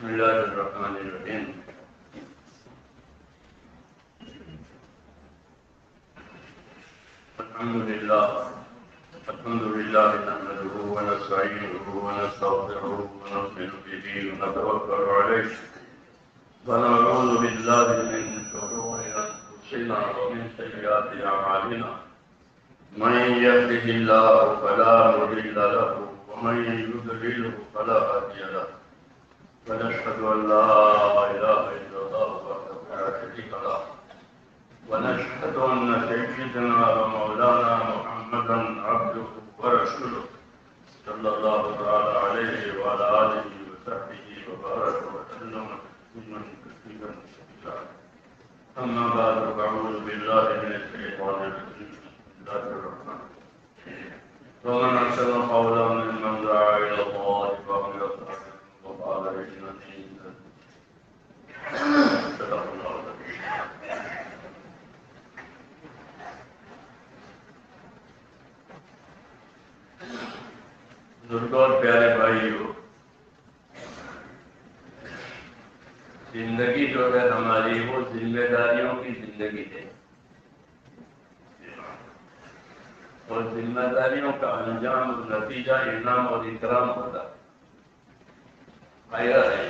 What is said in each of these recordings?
بسم الله الرحمن الرحيم. الحمد لله نحمده ونستعينه ونستغفره ونؤمن به ونتوكل عليه ونعوذ بالله من شرور انفسنا ومن سيئات اعمالنا. من يهده الله فلا مضل له ومن يضلل فلا هادي له. ونشهد ان لا اله الا الله وحده لا شريك له ونشهد ان سيدنا ومولانا محمدا عبده ورسوله صلى الله تعالى عليه وعلى اله وصحبه وبارك وسلم تسليما كثيرا كثيرا. اما بعد فاعوذ بالله من الشيطان الرجيم. بسم الله الرحمن الرحيم. ومن احسن قولا ممن دعا الى الله وعمل صالحا وقال انني صدق الله العظيم. بزرگوں اور پیارے بھائیوں، زندگی جو ہے ہماری وہ ذمہ داریوں کی زندگی ہے، اور ذمہ داریوں کا انجام اور نتیجہ انعام اور اکرام ہوتا ہے. آیا ہے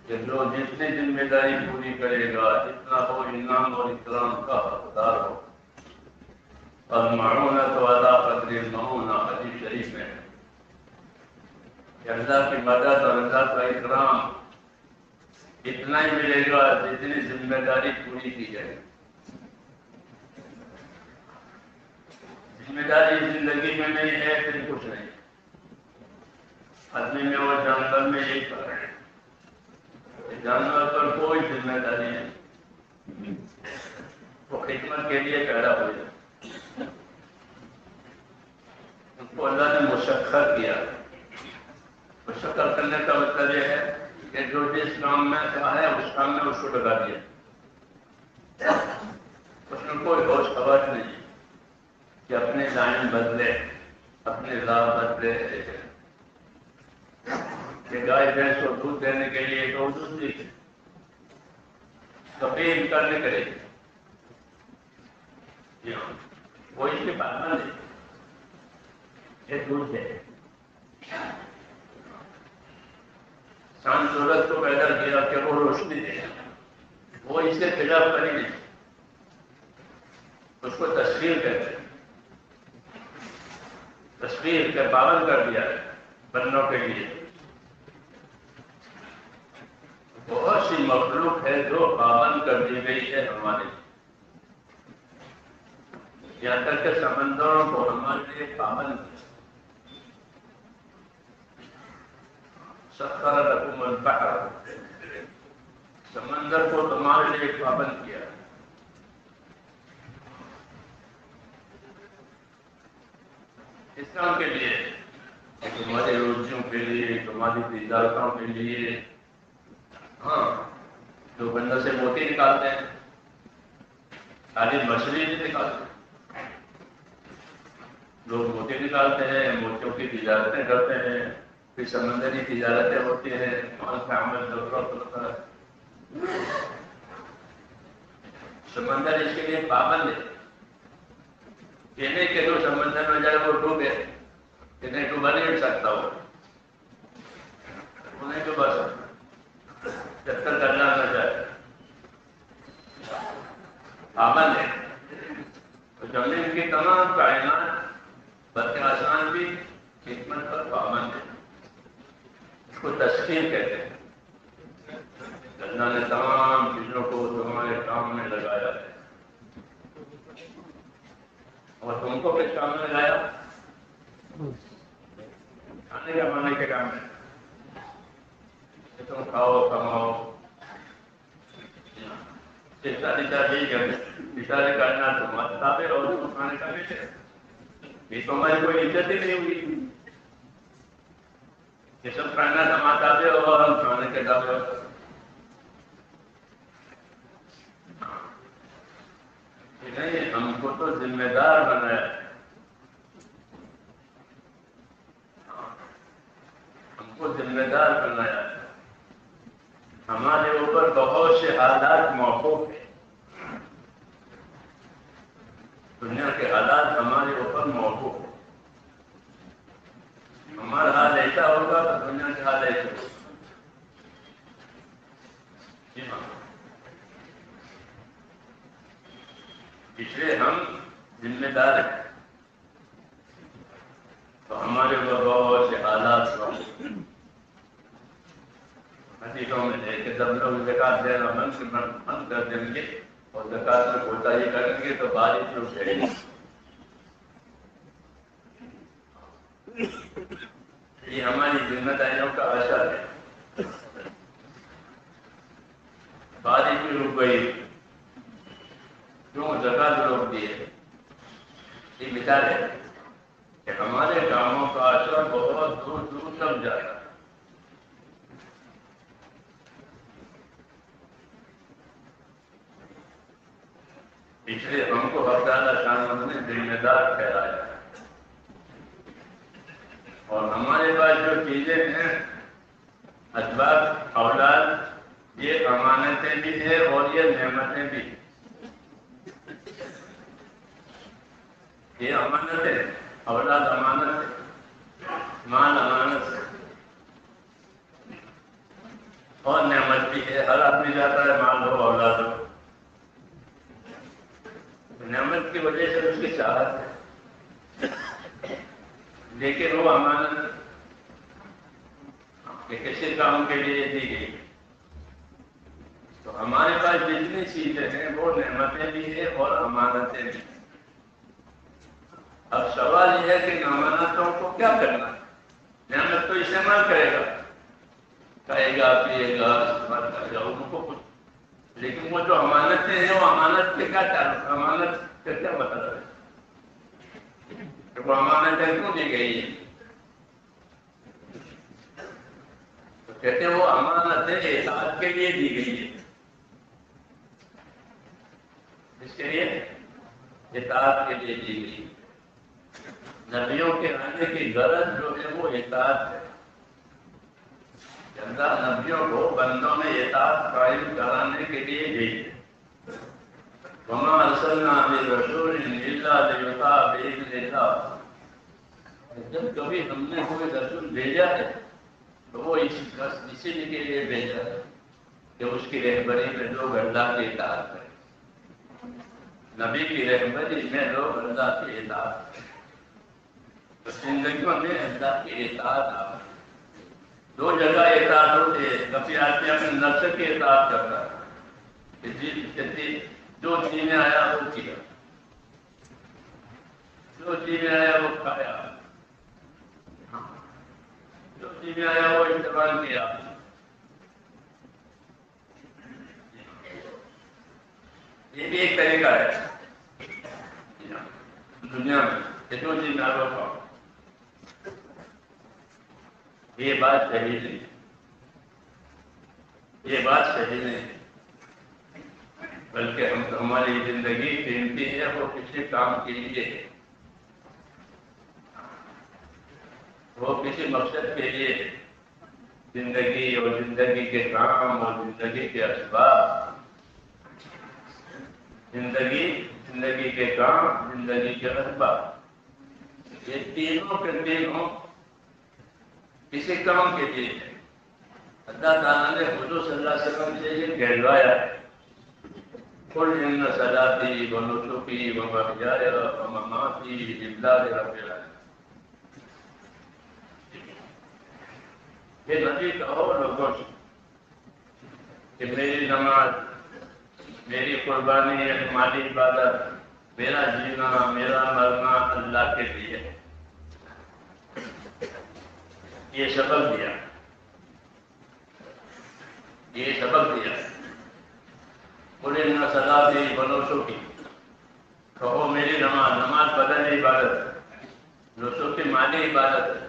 کہ جو جتنی ذمہ داری پوری کرے گا جتنا وہ انعام اور اکرام کا حقدار ہو. المعونۃ علی قدر المعونہ حدیث شریف میں ہے کہ اللہ کی مدد اور اللہ کا اکرام اتنا ہی ملے گا جتنی ذمہ داری پوری کی جائے. ذمہ داری زندگی میں نہیں ہے پھر کچھ نہیں. آدمی میں اور جانور میں یہی فرق ہے. جانور پر کوئی ذمہ داری نہیں، وہ خدمت کے لیے پیدا ہو جائے. ان کو اللہ نے مشقت کیا. مشقت کرنے کا مطلب یہ ہے کہ جو جس کام میں ہے اس کام میں اس کو لگا دیا. اس میں کوئی ہوش خبر نہیں کہ اپنے لائن بدلے، اپنے راہ بدلے. کہ گائے بھینس کو دودھ دینے کے لیے تو دودھ دی تقریر کرنے کرے گی. وہ اس کے بعد نہ دے یہ دودھ دے. شان سورج کو پیدا کیا کہ وہ روشنی دے، وہ اس سے خلاف کری نہیں. اس کو تصویر کہتے ہیں. تصویر کے پابند کر دیا ہے بنوں کے لیے. بہت سی مخلوق ہے جو پابند کر دی گئی ہے ہمارے لیے. یہاں تک کہ سمندروں کو ہمارے لیے پابند کیا. سخر لکم البحر، سمندر کو تمہارے لیے پابند کیا. اس کام کے لیے تمہاری روزیوں کے لیے، تمہاری تجارتوں کے لیے. ہاں، جو بندہ سے موتی نکالتے ہیں خالی مچھلی نہیں نکالتے. لوگ موتی نکالتے ہیں، موتیوں کی تجارتیں کرتے ہیں، پھر سمندری تجارتیں ہوتی ہیں. مال کا عمل ضرورت ہوتا ہے. سمندر اس کے لیے پابند ہے کہ نہیں کہ جو سمندر میں جائے وہ ڈوبے، کہ نہیں ڈوبا نہیں سکتا. وہ نہیں ڈوبا سکتا جب تک اللہ نہ جائے. پابند ہے. تو زمین کی تمام کائنات بلکہ آسمان بھی حکمت پر پابند ہے. اس کو تسخیر کہتے ہیں. اللہ نے تمام چیزوں کو تمہارے کام میں لگایا ہے. اور تم کو کس کام میں لگایا؟ کھانے کمانے کے کام میں. تم کھاؤ کماؤ. ساری بچارے کرنا تمہارے تابع اور تم کھانے کا بیچے. یہ تمہاری کوئی عزت ہی نہیں ہوئی. یہ سب کھانا تمہارا تابع ہو اور ہم کھانے کے تابع ہو. نہیں، ہم کو تو ذمہ دار بنایا ہے. ہم کو ذمہ دار بنایا ہے. اوپر بہت سے حالات موقوف ہیں. دنیا کے حالات ہمارے اوپر موقوف ہیں. ہمارا حال ایسا ہوگا تو دنیا کا حال ایسا ہوگا. جی ہاں، اس لیے ہم ذمہ دار ہیں. تو ہمارے اوپر بہت سے حالات حدیثوں میں ہے کہ جب لوگ زکات دینا بند کر دیں گے اور زکات میں کوتاہی کریں گے تو بارش رک جائے گی. یہ ہماری ذمہ داریوں کا اثر ہے. بارش بھی رک گئی، کیوں زکات روک دی ہے. یہ مثال ہے کہ ہمارے کاموں کا اثر بہت دور دور تک جائے گا. اس لیے ہم کو حق تعالیٰ شان نے ذمہ دار ٹھہرایا. اور ہمارے پاس جو چیزیں ہیں، اسباب، اولاد، یہ امانتیں بھی ہیں اور یہ نعمتیں بھی. یہ امانت ہے، اولاد امانت ہے، مال امانت ہے اور نعمت بھی ہے. ہر آدمی چاہتا ہے مال ہو، اولاد ہو. نعمت کی وجہ سے اس کی چاہت ہے، لیکن وہ امانت کہ کسی کام کے لیے دی گئی. تو ہمارے پاس جتنی چیزیں ہیں وہ نعمتیں بھی ہیں اور امانتیں بھی. اب سوال یہ ہے کہ امانتوں کو کیا کرنا ہے. نعمت تو استعمال کرے گا، کھائے گا، پیے گا، استعمال کرے گا، ان کو کچھ. لیکن وہ جو امانتیں ہیں وہ امانت کے کیا تعلق، امانت کا کیا مطلب ہے کہ وہ امانتیں کیوں دی گئی ہیں. تو کہتے ہیں وہ امانتیں اطاعت کے لیے دی گئی ہیں. اس کے لیے اطاعت کے لیے دی گئی. نبیوں کے آنے کی غرض جو ہے وہ اطاعت ہے. اللہ نبیوں کو بندوں میں اطاعت قائم کرانے کے لیے بھیجے. وما ارسلنا من رسول الا لیطاع باذن اللہ. جب کبھی ہم نے کوئی رسول بھیجا ہے تو وہ اسی کے لیے بھیجا ہے کہ اس کی رہبری میں لوگ اللہ کی اطاعت کریں. نبی کی رہبری میں لوگ اللہ کی اطاعت کریں. تو زندگیوں میں اللہ کی اطاعت آ. دو جگہ اطاعت ہوتی ہے. کبھی آدمی اپنے نفس کی اطاعت کرتا ہے، جو چیز میں آیا وہ کیا، جو چیز میں آیا وہ کھایا، جو چیز میں آیا وہ استعمال کیا. یہ بھی ایک طریقہ ہے دنیا میں کہ جو چیز میں آیا وہ کھاؤ. یہ بات صحیح نہیں، یہ بات صحیح نہیں. بلکہ ہماری زندگی قیمتی ہے، وہ کسی کام کے لیے ہے، وہ کسی مقصد کے لیے. زندگی اور زندگی کے کام اور زندگی کے اسباب، زندگی کے کام، زندگی کے اسباب، یہ تینوں کے تینوں کسی کام کے لیے ہے. اللہ تعالیٰ نے حضور صلی اللہ علیہ وسلم سے یہ کہلوایا ہے، قل ان صلاتی و نسکی و محیای و مماتی للہ رب العالمین. یہ نبی کہو لوگوں سے کہ میری نماز، میری قربانی ہے، مالی عبادت، میرا جینا، میرا مرنا اللہ کے لیے ہے. یہ سبق دیا، یہ سبق دیا. قل ان صلاتی و نسکی، کہو میری نماز بدنی عبادت ہے، نسکی مالی عبادت ہے.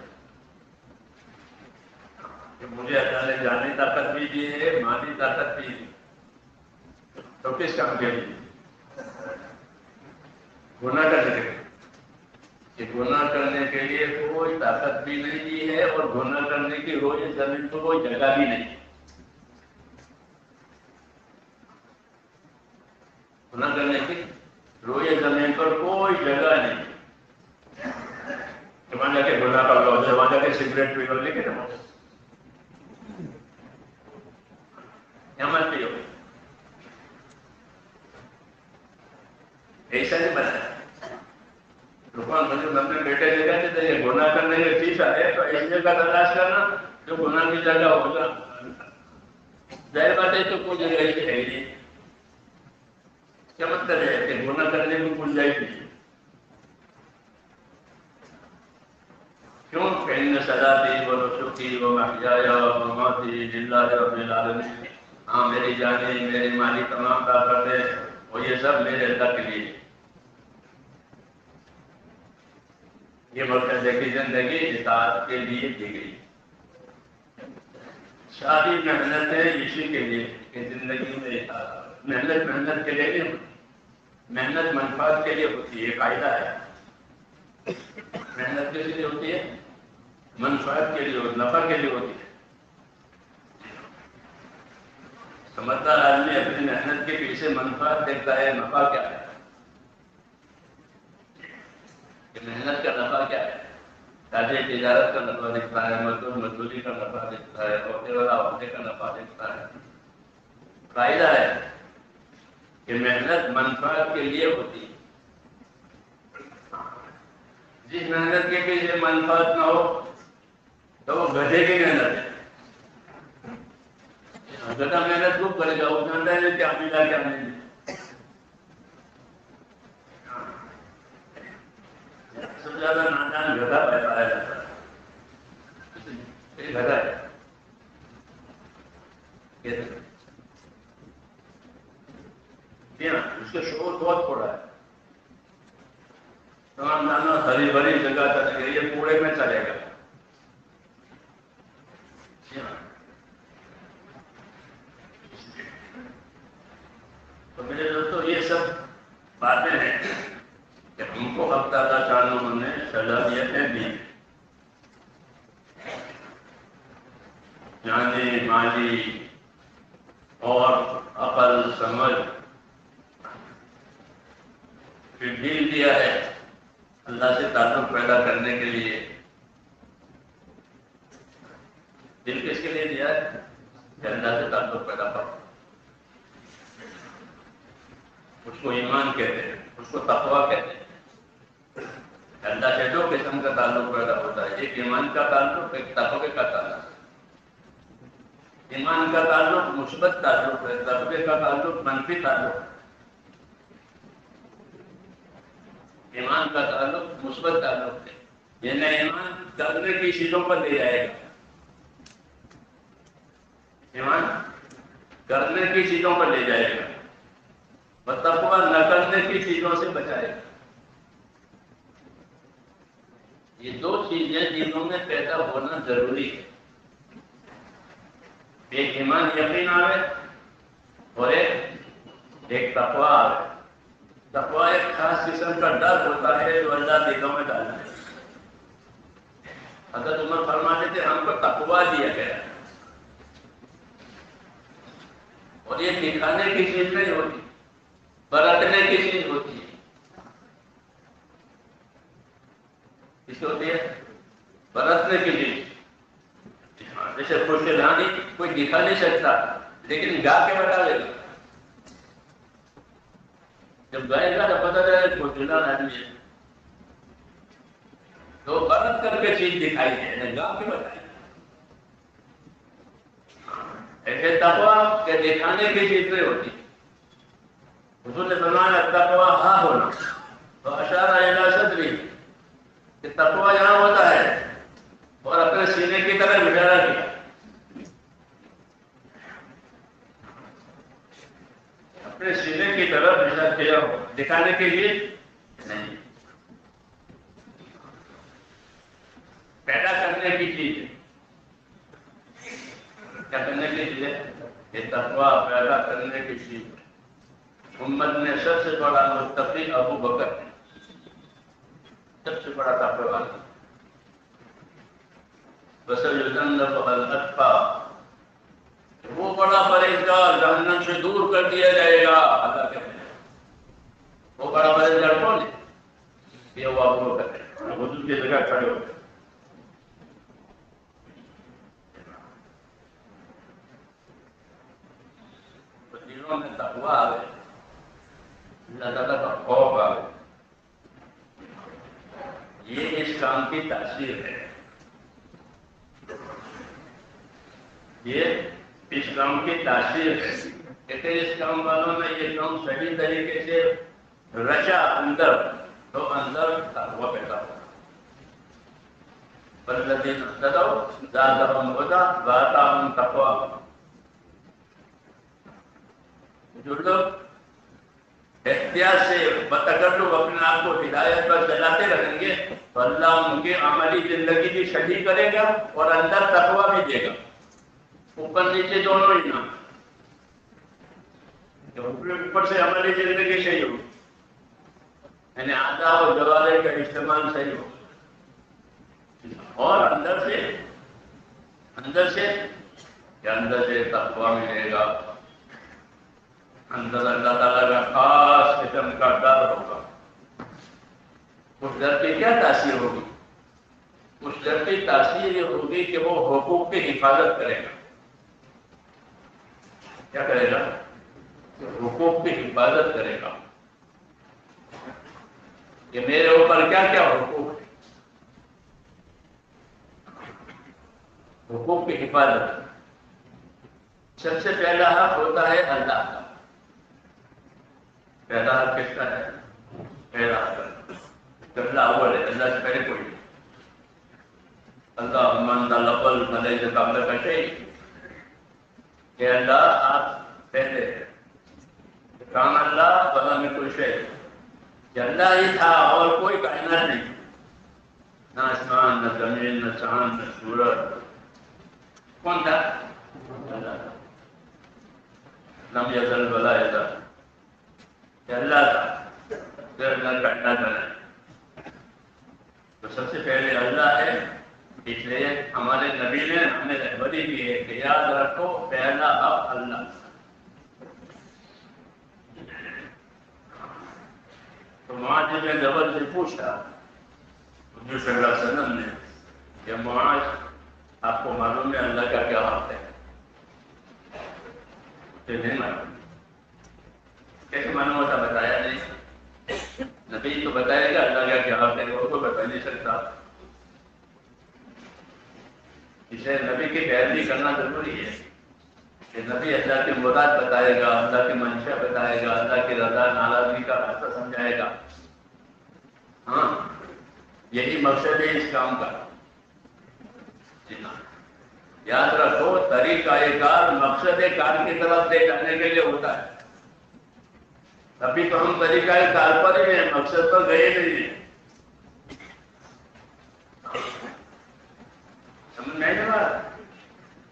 کہ مجھے اللہ نے جانی طاقت بھی دی ہے، مالی طاقت بھی دی. تو کس کام کے لیے؟ گناہ کرنے کے لیے. کہ گناہ کرنے کے لیے کوئی طاقت بھی نہیں دی ہے اور گناہ کرنے کی روز زمین کو کوئی جگہ بھی نہیں. کوئی جگہ نہیں کہ وہاں جا کے گناہ کر لو، وہاں جا کے سگریٹ پی لو، لیکن مت پیو، ایسا نہیں بنایا۔ رکوان مجھے اپنے بیٹے سے کہتے تھے یہ گناہ کرنے کی چیز ہے تو ایسی جگہ تلاش کرنا جو گناہ کی جگہ ہوگا۔ ظاہر بات ہے تو کوئی جگہ ہی ہے ہی نہیں۔ کیا مطلب ہے کہ گناہ کرنے کی گنجائش نہیں؟ کیوں کہ ان صلاتی و نسکی و محیای و مماتی للہ رب العالمین، ہاں میری جانیں میری مالی تمام طاقتیں وہ یہ سب میرے اللہ کے لیے۔ یہ مرکز کی زندگی اطاعت کے لیے دی گئی، ساری محنتیں اسی کے لیے کہ زندگی میں اطاعت۔ محنت کے لیے نہیں ہوتی، محنت منفعت کے لیے ہوتی ہے، قاعدہ ہے۔ محنت کس لیے ہوتی ہے؟ منفعت کے لیے، نفع کے لیے ہوتی ہے۔ سمجھدار آدمی اپنی محنت کے پیچھے منفعت دیکھتا ہے، نفع کیا ہے، کہ محنت کا نفع کیا ہے۔ تاجر تجارت کا نفع دکھتا ہے، مزدور مزدوری کا نفع دکھتا ہے، عہدے والا عہدے کا نفع دکھتا ہے۔ قاعدہ ہے کہ محنت منفعت کے لیے ہوتی ہے۔ جس محنت کے پیچھے منفعت نہ ہو تو وہ گدھے کی محنت ہے۔ گدھا محنت خوب کرے گا، وہ جانتا ہے کیا ملا کیا نہیں۔ سب سے زیادہ نادان گدھا پایا جاتا ہے، گدھا ہے۔ اس کے شعور بہت تھوڑا ہے۔ تمام دانا ہری بھری جگہ چلے گا، یہ کوڑے میں چلے گا۔ تو میرے دوستوں یہ سب باتیں ہیں کہ ہم کو حق تعالیٰ شانہ نے صلاحیتیں دی، جانی مالی اور عقل سمجھ پھر دل دیا ہے اللہ سے تعلق پیدا کرنے کے لیے۔ دل کس کے لیے دیا ہے؟ کہ اللہ سے تعلق پیدا کرو۔ اس کو ایمان کہتے ہیں، اس کو تقویٰ کہتے ہیں۔ اللہ سے دو قسم کا تعلق پیدا ہوتا ہے، ایک ایمان کا تعلق، ایک تقوی کا تعلق۔ ایمان کا تعلق مثبت تعلق ہے، تقوی کا تعلق منفی تعلق ہے۔ ایمان کا تعلق مثبت تعلق ہے، یعنی ایمان کرنے کی چیزوں پر لے جائے گا۔ ایمان کرنے کی چیزوں پر لے جائے گا، اور تقویٰ نہ کرنے کی چیزوں سے بچائے گا۔ یہ دو چیزیں دلوں میں پیدا ہونا ضروری ہے، ایک ایمان یقین آوے اور ایک تقویٰ آوے۔ تقویٰ ایک خاص قسم کا ڈر ہوتا ہے جو اللہ دلوں میں ڈالنا ہے۔ حضرت عمر فرماتے تھے ہم کو تقویٰ دیا گیا اور یہ دکھانے کی چیز نہیں ہوتی، برتنے کی چیز ہوتی ہے۔ کس ہوتی ہے؟ برتنے کی چیز۔ جیسے خوش دھانی کوئی دکھا نہیں سکتا لیکن گا کے بتا دے گا۔ جب گائے گا تو پتہ چلے خوش دھان آدمی ہے، تو برت کر کے چیز دکھائی ہے، گا کے بتائی۔ ایسے تقویٰ کے دکھانے کی چیز نہیں ہوتی۔ حضور نے فرمایا تقویٰ ہاں ہونا، تو اشارہ الی صدری کہ تقویٰ یہاں ہوتا ہے، اور اپنے سینے کی طرف اشارہ کیا۔ اپنے سینے کی طرف اشارہ کیا ہو، دکھانے کے لیے نہیں، پیدا کرنے کی چیز ہے۔ کیا کرنے کی چیز ہے؟ یہ تقویٰ پیدا کرنے کی چیز ہے۔ امت میں سب سے بڑا متقی ابو بکر ہے، سب سے بڑا تقوی والا۔ وَسَيُجَنَّبُهَا الْأَتْقَى، وہ بڑا پرہیزگار جہنم سے دور کر دیا جائے گا۔ اللہ کہتے ہیں وہ بڑا پرہیزگار کون ہے؟ یہ وہ آپ لوگ کرتے ہیں وضو کی جگہ کھڑے ہوتے ہیں. تو دلوں میں تقویٰ آئے، اللہ تعالیٰ کا خوف آئے. یہ اس کام کی تاثیر ہے. یہ اس کام کی تاثیر ہے کہ اس کام والوں نے یہ کام صحیح طریقے سے رچا اندر تو اندر تقویٰ پیدا ہو. والذین اهتدوا زادهم هدى وآتاهم تقواهم. جو لوگ احتیاط سے بتکلف اپنے آپ کو ہدایت پر چلاتے رہیں گے تو اللہ ان کی عملی زندگی بھی صحیح کرے گا اور اندر تقویٰ بھی دے گا. اوپر نیچے دونوں ہی نہ. اوپر سے عملی زندگی صحیح ہو، یعنی آدھا اور جوارے کا استعمال صحیح ہو، اور اندر سے تقویٰ ملے گا. اندر اللہ تعالیٰ کا خاص قسم کا ڈر ہوگا. اس ڈر کی کیا تاثیر ہوگی؟ اس ڈر کی تاثیر یہ ہوگی کہ وہ حقوق کی حفاظت کرے گا. کیا کرے گا؟ حقوق کی حفاظت کرے گا. کہ میرے اوپر کیا کیا حقوق ہے. حقوق کی حفاظت سب سے پہلا حق ہوتا ہے اللہ کا. پہلا حق کس کا ہے؟ پہلا حق اللہ اول ہے، اللہ سے پہلے کوئی نہیں. اللہ من لفل ملے سے قبل کا شيء کہ اللہ آپ پہلے کام اللہ بلا میں کوئی شے کہ اللہ ہی تھا اور کوئی کائنات نہیں. نہ آسمان، نہ زمین، نہ چاند، نہ سورج. کون تھا؟ اللہ. لم یزل ولا یزل کہ اللہ تھا، پھر اللہ کائنات بنا. تو سب سے پہلے اللہ ہے. اس لیے ہمارے نبی نے ہمیں رہبری دی ہے کہ یاد رکھو پہلا حق اللہ. تو معاذ نے جبل سے پوچھا حضور صلی اللہ علیہ وسلم نے کہ معاذ آپ کو معلوم ہے اللہ کا کیا حق ہے؟ کہ نہیں معلوم. کیسے معلوم ہوتا؟ بتایا نہیں. نبی تو بتائے گا اللہ کا کیا حق ہے، وہ تو بتا نہیں سکتا. اسے نبی کی پیروی کرنا ضروری ہے کہ نبی اللہ کی مراد بتائے گا، اللہ کی منشا بتائے گا، اللہ کی رضا ناراضگی کا راستہ سمجھائے گا. ہاں، یہی مقصد ہے اس کام کا. یاد رکھو طریقہ کار مقصد کار کی طرف لے جانے کے لیے ہوتا ہے. ابھی تو ہم طریقہ کار پر ہی ہیں، مقصد پر گئے نہیں ہیں. سمجھ میں نہیں آ رہا؟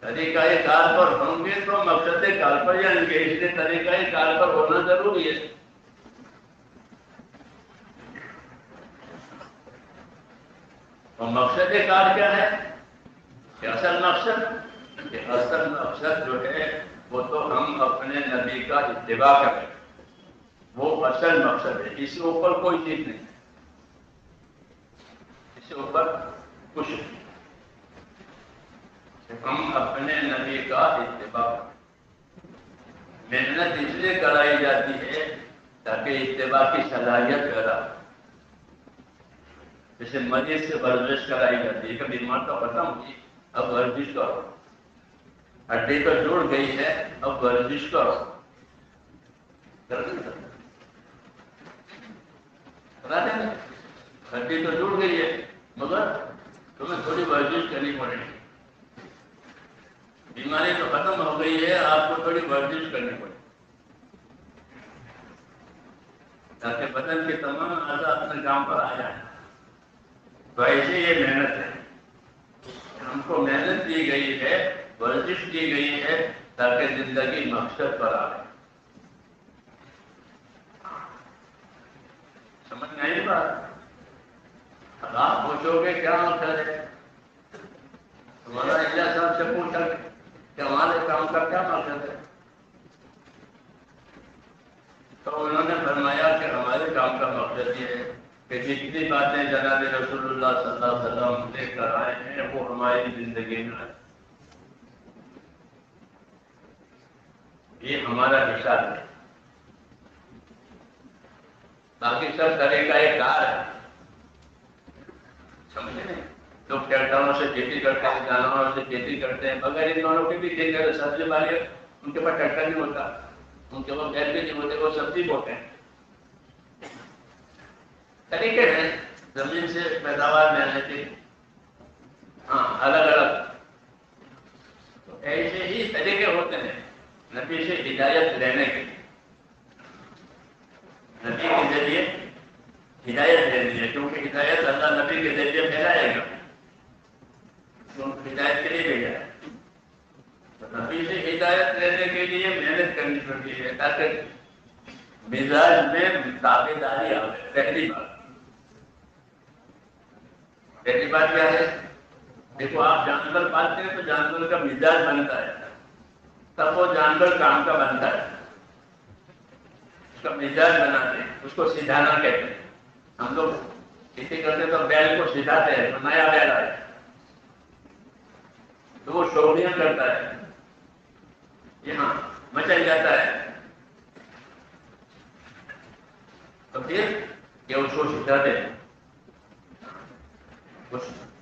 طریقہ کار پر ہوں گے تو مقصد کار پر جائیں گے. اس لیے طریقہ کار پر ہونا ضروری ہے. اور مقصد کار کیا ہے؟ کہ اصل مقصد جو ہے وہ تو ہم اپنے نبی کا اتباع کریں. وہ اصل مقصد ہے. اس سے اوپر کوئی چیز نہیں، اس سے اوپر کچھ نہیں. ہم اپنے نبی کا اتباع. محنت اس لیے کرائی جاتی ہے تاکہ اتباع کی صلاحیت پیدا ہو. جیسے مریض سے ورزش کرائی جاتی ہے کہ بیمار تو ختم ہوئی، اب ورزش کرو. ہڈی تو جڑ گئی ہے، اب ورزش کرو. ہڈی تو جڑ گئی ہے مگر تمہیں تھوڑی ورزش کرنی پڑے گی. بیماری تو ختم ہو گئی ہے، آپ کو تھوڑی ورزش کرنی پڑے تاکہ بدن کے تمام اعضاء اپنے کام پر آ جائیں. تو ایسے یہ محنت ہے. ہم کو محنت دی گئی ہے، ورزش دی گئی ہے تاکہ زندگی مقصد پر آئے. سمجھ میں آئی بات؟ اب آپ پوچھو گے کیا مقصد ہے؟ تمہارا اللہ صاحب سے پوچھا کہ ہمارے کام کا کیا مقصد ہے؟ تو انہوں نے فرمایا کہ ہمارے کام کا مقصد یہ ہے کہ جتنی باتیں جناب رسول اللہ صلی اللہ علیہ وسلم لے کر آئے ہیں وہ ہماری زندگی میں آئے. یہ ہمارا حصہ ہے. باقی سب طریقہ ایک کار ہے. سمجھے نہیں؟ لوگ ٹریکٹروں سے کھیتی کرتے ہیں، جانوروں سے کھیتی کرتے ہیں. بغیر ان دونوں کی بھی کھیتی کرتے. سبزی والے ان کے پاس ٹریکٹر نہیں ہوتا، ان کے پاس بیل بھی نہیں ہوتے، وہ سبزی بوتے ہیں. طریقے ہیں زمین سے پیداوار لینے کے. ہاں الگ الگ تو ایسے ہی طریقے ہوتے ہیں نبی سے ہدایت لینے کے. نبی کے ذریعے ہدایت دینی ہے، کیونکہ ہدایت اللہ نبی کے ذریعے پھیلائے گا. ہدایت کے لیے بھیجا ہے. تو نبی سے ہدایت لینے کے لیے محنت کرنی پڑتی ہے تاکہ مزاج میں تابع داری آ جائے. پہلی بات کیا ہے؟ دیکھو آپ جانور پالتے ہیں تو جانور کا مزاج بنتا ہے، تب وہ جانور کام کا بنتا ہے. اس کا مزاج بناتے ہیں، اس کو سدھانا کہتے ہیں. ہم لوگ کھیتی کرتے تو بیل کو سدھاتے ہیں تو نیا بیل آئے تو وہ شوریاں کرتا ہے، یہاں مچل جاتا ہے. تو پھر یہ اس کو سدھاتے ہیں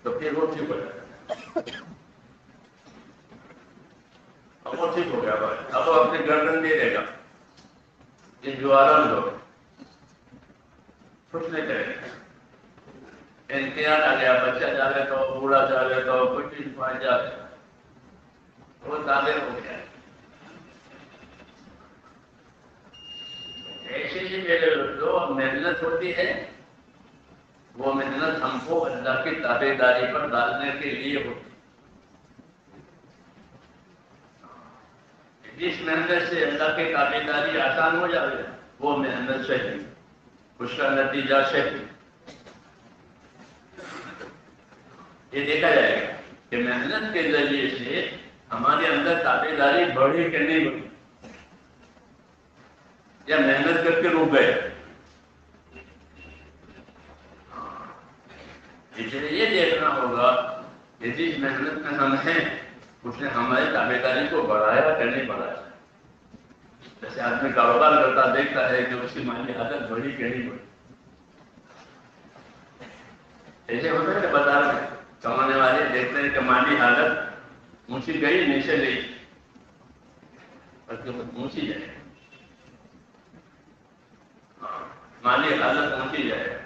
تو پھر وہ ٹھیک ہو جاتا ہے. اب وہ ٹھیک ہو گیا بھائی. اب وہ اپنی گردن دے دے گا. یہ جو آرام لوگ کچھ نہیں کرے گا. امتحان آ گیا، بچہ جاگے تو بوڑھا جاگے تو کچھ چیز پائے جاگے وہ تابع ہو گیا. ایسے ہی میرے جو محنت ہوتی ہے وہ محنت ہم کو اللہ کی تابع داری پر ڈالنے کے لیے ہوتی ہے. جس محنت سے اللہ کی تابع داری آسان ہو جائے وہ محنت سے ہی اس کا نتیجہ سے یہ دیکھا جائے گا کہ محنت کے ذریعے سے ہمارے اندر تابع داری بڑھی کہ نہیں بڑھی، یا محنت کر کے رک گئے. اس لیے یہ دیکھنا ہوگا کہ جس محنت میں ہم ہیں اس نے ہماری تابع داری کو بڑھایا کہ نہیں بڑھایا. جیسے آدمی کاروبار کرتا دیکھتا ہے کہ اس کی مالی حالت بڑھی کہ نہیں بڑھی. ایسے ہوتا ہے کہ بازار میں کمانے والے دیکھتے ہیں کہ مالی حالت اونچی گئی نیچے گئی، اونچی جائے مالی حالت اونچی جائے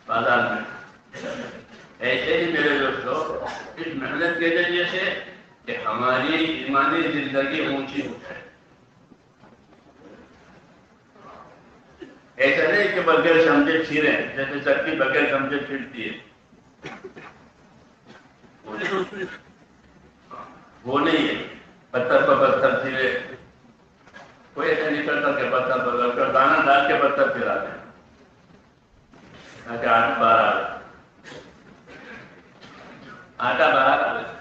بازار میں. ایسے ہی میرے دوستوں اس محنت کے ذریعے سے کہ ہماری ایمانی زندگی اونچی ہو جائے. ایسا نہیں کہ بغیر سمجھے چھیریں، جیسے چکی بغیر سمجھے چھڑتی ہے، وہ نہیں ہے. پتھر پر پتھر چھیرے کوئی ایسا نہیں کرتا کہ پتھر پر رکھ کر دانا ڈال کے پتھر پھراتے ہیں تاکہ آٹا باہر آ جائے. آٹا باہر آ جائے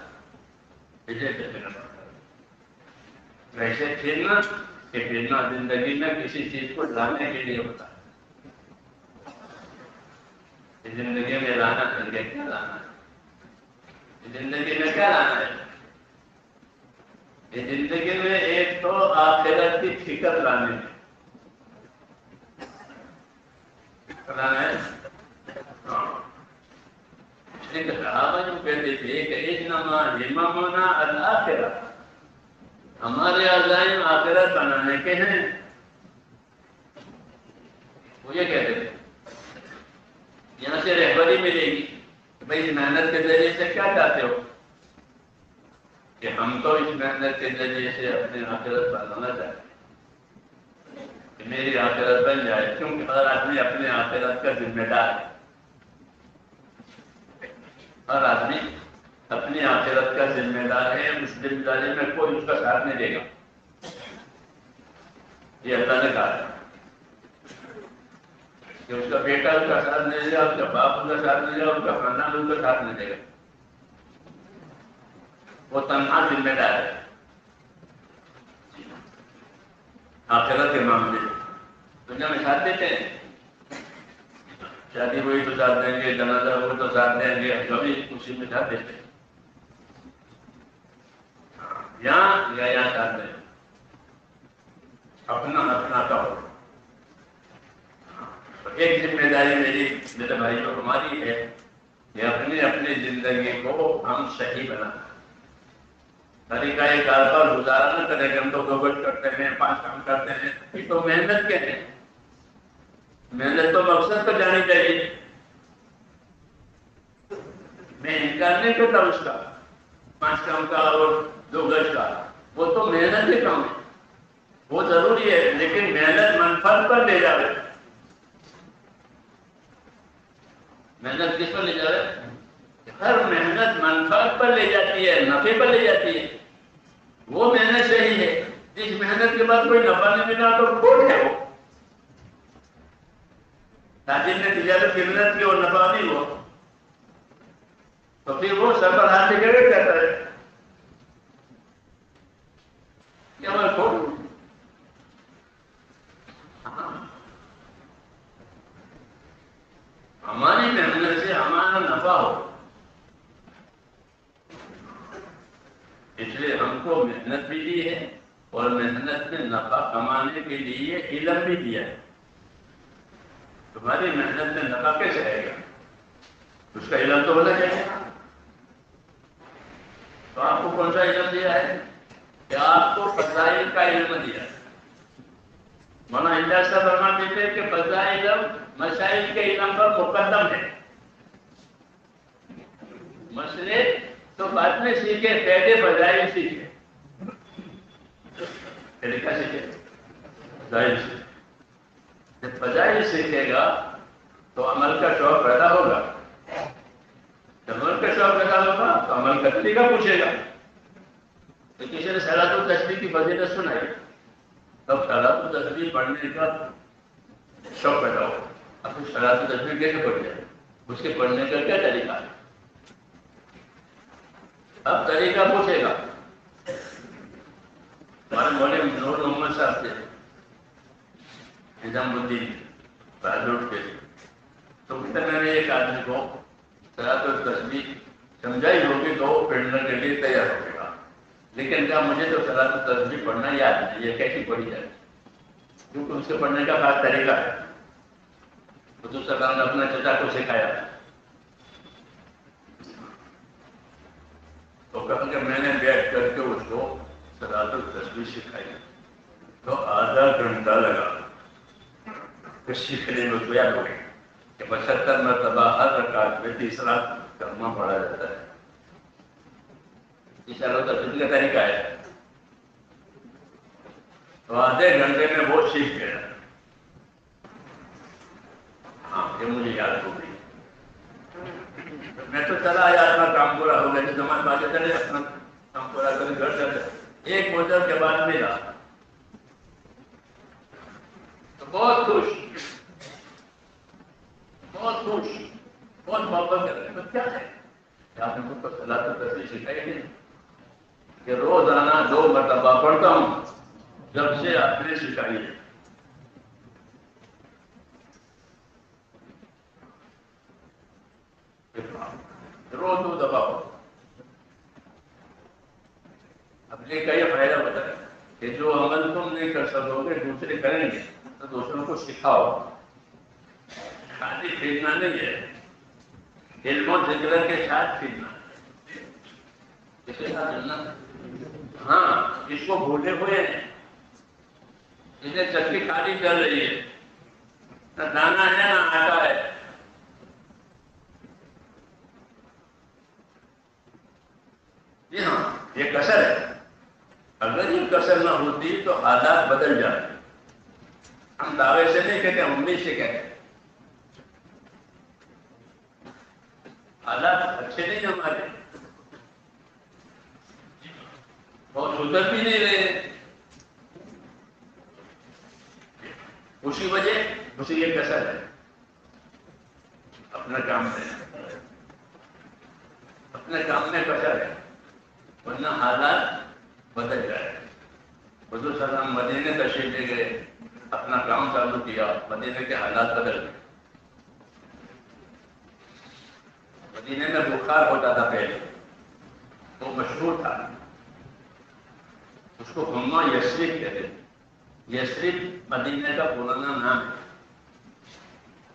ویسے پھرنا کہ پھرنا زندگی میں کسی چیز کو لانے کے لیے ہوتا ہے. زندگی میں لانا چاہیے. کیا لانا ہے زندگی میں؟ کیا لانا ہے زندگی میں؟ ایک تو آخرت کی فکر لانے لانا ہے. صحابہ جو کہتے تھے کہ انما ہممنا الآخرہ، ہمارے عزائم آخرت بنانے کے ہیں. وہ یہ کہتے تھے. یہاں سے رہبری ملے گی کہ بھائی محنت کے ذریعے سے کیا چاہتے ہو؟ کہ ہم تو اس محنت کے ذریعے سے اپنے آخرت بنانا چاہتے ہیں کہ میری آخرت بن جائے، کیونکہ ہر آدمی اپنے آخرت کا ذمہ دار ہے. ہر آدمی اپنی آخرت کا ذمہ دار ہے. اس ذمہ داری میں کوئی اس کا ساتھ نہیں دے گا. یہ اللہ نے کہا ہے کہ اس کا بیٹا اس کا ساتھ نہیں دے گا، اس کا باپ اس کا ساتھ نہیں دے گا، اس کا خاندان اس کا ساتھ نہیں دے گا. وہ تنہا ذمہ دار ہے آخرت کے معاملے میں. دنیا میں ساتھ دیتے ہیں شادی ہوئی تو ساتھ دیں گے، جنازہ ہوئی تو ساتھ دیں گے، کبھی خوشی میں ساتھ دیتے ہیں، یہاں ساتھ دیں، اپنا اپنا کا ہو۔ ایک ذمہ داری میرے بھائی کو ہماری ہے کہ اپنی زندگی کو ہم صحیح بنانا، طریقہ کار پر گزارا نہ کریں کہ ہم تو 2 گز کرتے ہیں، 5 کام کرتے ہیں، یہ تو محنت کے ہیں، محنت تو مقصد پر جانی چاہیے۔ میں انکار نہیں کرتا اس کا، 5 کام کا اور 2 گز کا، وہ تو محنت کے کام ہے، وہ ضروری ہے، لیکن محنت منفعت پر لے جا رہے، محنت کس پر لے جا رہے؟ ہر محنت منفعت پر لے جاتی ہے، نفع پر لے جاتی ہے، وہ محنت صحیح ہے۔ جس محنت کے بعد کوئی نفع نہیں ملا تو کھوٹ ہے، وہ تاجر نے تجارت کی محنت کی اور نفع نہیں ہوا تو پھر وہ سر پر ہاتھ لے کے کہتا ہے کہ ہمارا کھوٹ۔ ہماری محنت سے ہمارا نفع ہو، اس لیے ہم کو محنت بھی دی ہے اور محنت میں نفع کمانے کے لیے علم بھی دیا ہے۔ تمہاری محنت میں نفع کیسے آئے گا؟ اس کا علم تو ہونا چاہیے۔ تو آپ کو کون سا علم دیا ہے؟ کہ آپ کو فضائل کا علم دیا ہے۔ مولانا اجاز صاحب فرماتے تھے کہ فضائل مسائل کے علم پر مقدم ہے، مسئلے تو بعد میں سیکھے، پہلے فضائل سیکھے، طریقہ سیکھے، فضائل سیکھے۔ جب فضائل سیکھے گا تو عمل کا شوق پیدا ہوگا، جب عمل کا شوق پیدا ہوگا تو عمل کا طریقہ پوچھے گا۔ تو کسی نے صلاۃ التسبیح کی فضیلت سنائی، تب صلاۃ التسبیح پڑھنے کا شوق پیدا ہو۔ اب صلاۃ التسبیح کیسے پڑھ جائے، اس کے پڑھنے کا کیا طریقہ ہے؟ اب طریقہ پوچھے گا۔ ہمارے مولوی نور محمد صاحب تھے نظام الدین بہادر کے، تو میں نے ایک آدمی کو صلاۃ التسبیح سمجھائی ہوگی تو وہ پڑھنے کے لیے تیار ہو گا، لیکن کیا مجھے تو صلاۃ التسبیح پڑھنا یاد نہیں، یہ کیسی پڑھی جائے، کیونکہ اس کے پڑھنے کا خاص طریقہ ہے۔ حضور صلی اللہ علیہ وسلم نے اپنے چچا کو سکھایا، تو کہا کہ میں نے بیٹھ کر کے اس کو صلاۃ التسبیح سکھائی، تو آدھا گھنٹہ لگا کہ سیکھنے میں، تو یاد ہو گئی کہ 75 مرتبہ ہر رکعت میں تیسرا کلمہ پڑھا جاتا ہے، یہ صلاۃ التسبیح کا طریقہ ہے۔ تو آدھے گھنٹے میں وہ سیکھ گیا، ہاں یہ مجھے یاد ہو گئی۔ میں تو چلا آیا، اپنا کام پورا ہو گیا، جس زمان باقی چلے اپنا کام پورا کر گھر چلے، ایک مدت کے بعد ملا تو بہت خوش، بہت خوش، بہت محبت کر رہے ہیں۔ کیا ہے کہ آپ نے مجھ کو صلاۃ التسبیح سکھائی نہیں کہ روزانہ 2 مرتبہ پڑھتا ہوں، جب سے آپ نے سکھائی ہے۔ روز 2 دفعہ ہو، اب یہ کا یہ فائدہ ہوتا ہے کہ جو عمل تم نہیں کر سکو گے دوسرے کریں گے، تو دوسروں کو سکھاؤ، خالی سیکھنا نہیں ہے، علم و ذکر کے ساتھ سیکھنا، اس کے ساتھ چلنا۔ ہاں اس کو بھولے ہوئے ہیں، اسے چکی خالی چل رہی ہے، نہ دانا ہے نہ آٹا ہے۔ جی ہاں یہ کسر ہے، اگر یہ کسر نہ ہوتی تو حالات بدل جاتے۔ ہم دعوے سے نہیں کہتے، ہم امید سے کہتے ہیں، حالات اچھے نہیں ہمارے، اور سدھر بھی نہیں رہے، اسی وجہ اسی یہ کسر ہے۔ اپنے کام میں کسر ہے، ورنہ حالات بدل جائے۔ حضور صلی اللہ علیہ وسلم مدینے تشریف لے گئے، اپنا کام چالو کیا، مدینے کے حالات بدل گئے۔ مدینے میں بخار ہوتا تھا پہلے، وہ مشہور تھا، اس کو ہما یثرب کہتے ہیں. یثرب مدینے کا پرانا نام ہے،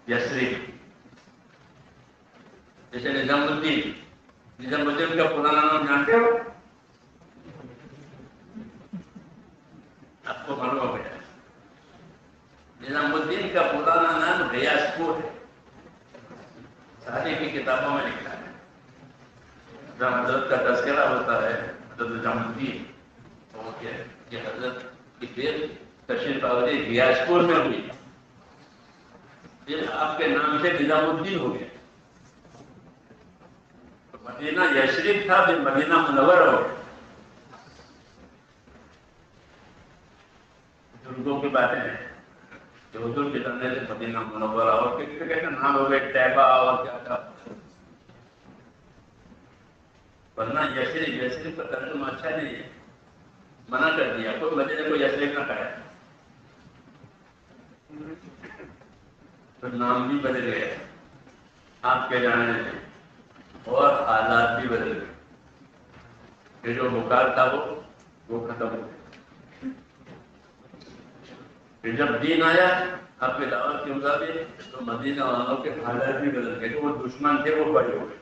یثرب. جیسے نظام الدین، نظام الدین کا پرانا نام جانتے ہو؟ آپ کو معلوم ہو گیا. نظام الدین کا پرانا نام ریاض پور ہے، ساری کی کتابوں میں لکھا ہے. جب حضرت کا تذکرہ ہوتا ہے حضرت نظام الدین، تو کہ حضرت کی پھر تشریف آوری ریاض پور میں ہوئی، پھر آپ کے نام سے نظام الدین ہو گیا. مدینہ یثرب تھا، پھر مدینہ منورہ ہو گیا. بزرگوں کی باتیں ہیں کہ حضور کے کرنے سے مدینہ منورہ، اور کسی کے نام ہو گئے طیبہ اور کیا تھا. ورنہ یثرب کا ترجمہ اچھا نہیں ہے، منع کر دیا. کوئی مدینے کو یثرب نہ کہے. تو نام بھی بدل گئے آپ کے جانے سے، اور حالات بھی بدل گئے. یہ جو بخار تھا وہ ختم ہو گیا. پھر جب دین آیا آپ کے دعوت کے مطابق، تو مدینہ والوں کے حالات بھی بدل گئے. وہ دشمن تھے وہ بڑے ہو گئے،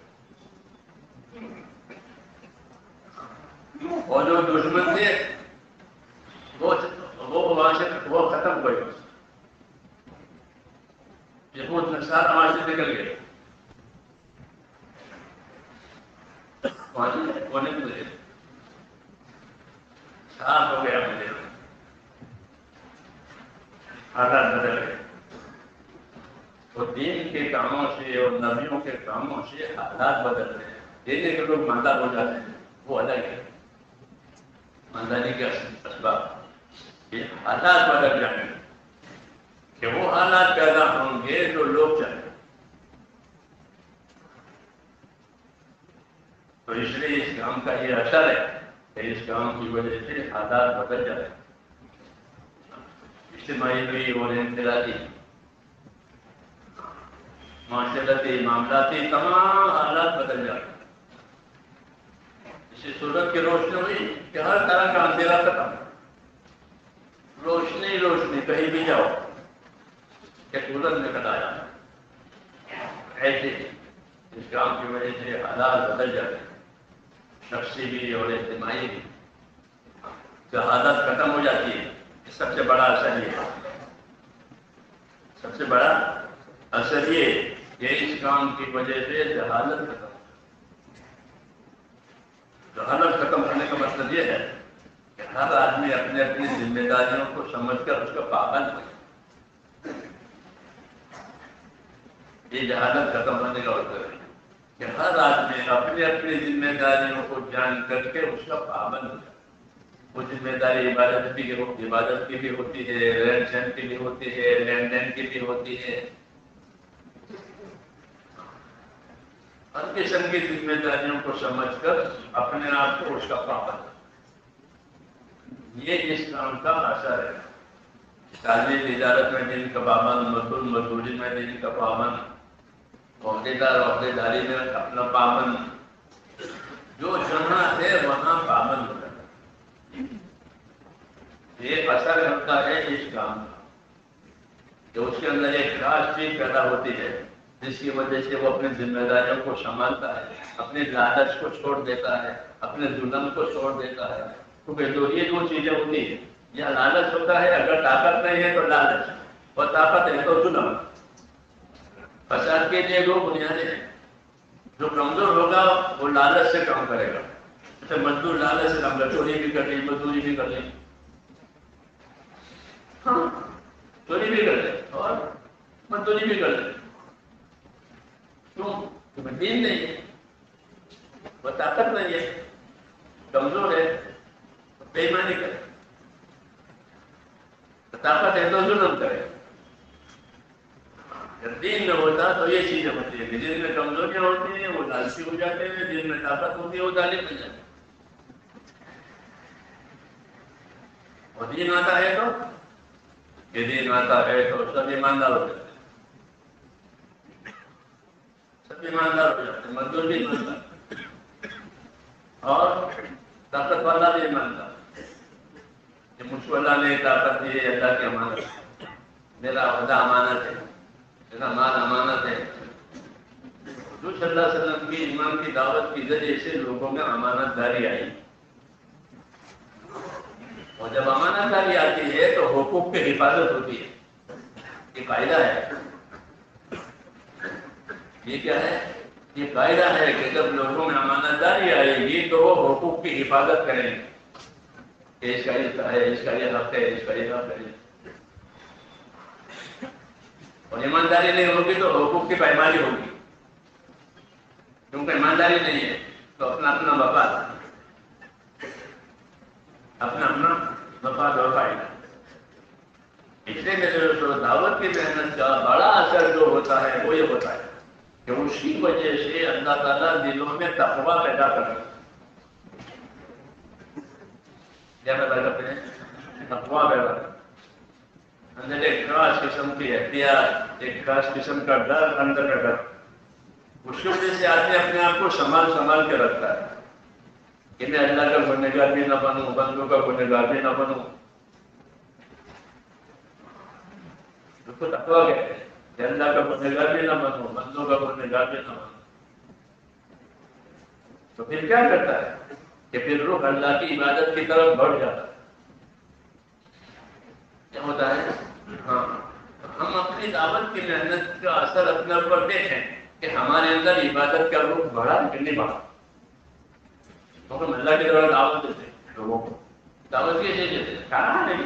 اور جو دشمن تھے وہ وہاں سے وہ ختم ہوئے. یہود نصارہ وہاں سے نکل گئے. ہونے مجھے صاف ہو گیا، مجھے حالات بدل گئے. تو دین کے کاموں سے اور نبیوں کے کاموں سے حالات بدل رہے ہیں. دینے کے لوگ مندہ ہو جاتے ہیں، وہ الگ ہے. مندانی کے اسباب یہ حالات بدل جائیں گے کہ وہ حالات پیدا ہوں گے جو لوگ چاہیں. تو اس لیے اس کام کا یہ اثر ہے کہ اس کام کی وجہ سے حالات بدل جاتے ہیں. اجتماعی بھی اور انفرادی، معاشرتی، معاملاتی، تمام حالات بدل جاتے ہیں. اسی صورت کی روشنی ہوئی کہ ہر طرح کا اندھیرا ختم، روشنی روشنی کہیں بھی جاؤ کہ سورج نکل آیا. ایسے اس کام کی وجہ سے حالات بدل جاتے ہیں، شخصی بھی اور اجتماعی بھی. جو حالت ختم ہو جاتی ہے، سب سے بڑا اثر یہ ہے. سب سے بڑا اثر یہ کہ اس کام کی وجہ سے جہالت ختم. جہالت ختم ہونے کا مطلب یہ ہے کہ ہر آدمی اپنے اپنی ذمہ داریوں کو سمجھ کر اس کا پابند ہو. یہ جہالت ختم ہونے کا مطلب ہے کہ ہر آدمی اپنی اپنی ذمہ داریوں کو جان کر کے اس کا پابند ہو. وہ ذمہ داری عبادت کی بھی ہوتی ہے، رہن سہن کی بھی ہوتی ہے، لین دین کی بھی ہوتی ہے. ہر قسم کی ذمہ داریوں کو سمجھ کر اپنے آپ کو اس کا پابند. یہ اس کام کا اثر ہے. تعلیم تجارت میں دین کا پابند، مزدوری میں دین کا پابند، عہدیدار عہدیداری میں اپنا پابند. جو جہاں ہے وہاں پابند ہو جاتا. یہ اثر ہوتا ہے اس کام کا کہ اس کے اندر ایک خاص چیز پیدا ہوتی ہے جس کی وجہ سے وہ اپنی ذمہ داریوں کو سنبھالتا ہے، اپنے لالچ کو چھوڑ دیتا ہے، اپنے ظلم کو چھوڑ دیتا ہے. کیونکہ یہ دو چیزیں ہوتی ہیں، یا لالچ ہوتا ہے، اگر طاقت نہیں ہے تو لالچ، اور طاقت ہے تو ظلم. فساد کے لیے دو بنیادیں ہیں. جو کمزور ہوگا وہ لالچ سے کام کرے گا. جیسے مزدور لالچ سے کام کرے، چوری بھی کر لی، مزدوری بھی کر لی، چوری بھی کر لے اور مزدوری بھی کر لے. کیوں؟ کیونکہ دین نہیں ہے، وہ طاقت نہیں ہے، کمزور ہے، بے ایمانی کرے. طاقت ہے تو ظلم کرے. جب دین میں ہوتا تو یہ چیزیں ہوتی ہیں کہ جن میں کمزوریاں ہوتی ہیں وہ لالچی ہو جاتے ہیں، جن میں طاقت ہوتی ہے وہ ظالم بن جاتے ہیں. اور دین آتا ہے تو یہ دین آتا ہے تو سب ایماندار ہو جاتے ہیں. سب ایماندار ہو جاتے ہیں، مزدور بھی ایماندار اور طاقت والا بھی ایماندار. کہ مجھ کو اللہ نے طاقت دی ہے، اللہ کی امانت ہے، میرا عہدہ امانت ہے، میرا مال امانت ہے. حضور صلی اللہ علیہ وسلم کی ایمان کی دعوت کے ذریعے سے لوگوں میں امانت داری آئی. اور جب امانت داری آتی ہے تو حقوق کی حفاظت ہوتی ہے. یہ قاعدہ ہے. یہ کیا ہے؟ یہ قاعدہ ہے کہ جب لوگوں میں امانت داری آئے گی تو وہ حقوق کی حفاظت کریں گے. اس کا یہ ہے، اس کا یہ حق ہے، اس کا یہ حق ہے. اور ایمانداری نہیں ہوگی تو حقوق کی پائماری ہوگی. کیونکہ ایمانداری نہیں ہے تو اپنا اپنا مفاد، اپنا اپنا مفاد اور فائدہ. اس لیے میرے دوستوں، دعوت کی محنت کا بڑا اثر جو ہوتا ہے وہ یہ ہوتا ہے کہ اس کی وجہ سے اللہ تعالیٰ دلوں میں تقویٰ پیدا کرتا ہے. کیا پیدا کرتے ہیں؟ تقویٰ پیدا کرتے ہیں. اندر ایک خاص قسم کی احتیاط، ایک خاص قسم کا ڈر اندر کا ڈر. اس کی وجہ سے آدمی اپنے آپ کو سنبھال کے رکھتا ہے کہ میں اللہ کا گنہگار بھی نہ بنوں، بندوں کا گنہگار بھی نہ بنوں. اس کو تقویٰ کہتے ہیں کہ اللہ کا گنہگار بھی نہ بنوں، بندوں کا گنہگار بھی نہ بنوں. تو پھر کیا کرتا ہے کہ پھر روح اللہ کی عبادت کی طرف بڑھ جاتا ہے. کیا ہوتا ہے؟ ہاں، ہم اپنی دعوت کی محنت کا اثر اپنے اوپر دیکھیں کہ ہمارے اندر عبادت کا روح بڑھا کہ نہیں بڑھا. کیونکہ ہم اللہ کی طرف دعوت دیتے ہیں لوگوں کو. دعوت کیسے دیتے ہیں؟ کھانا نہیں،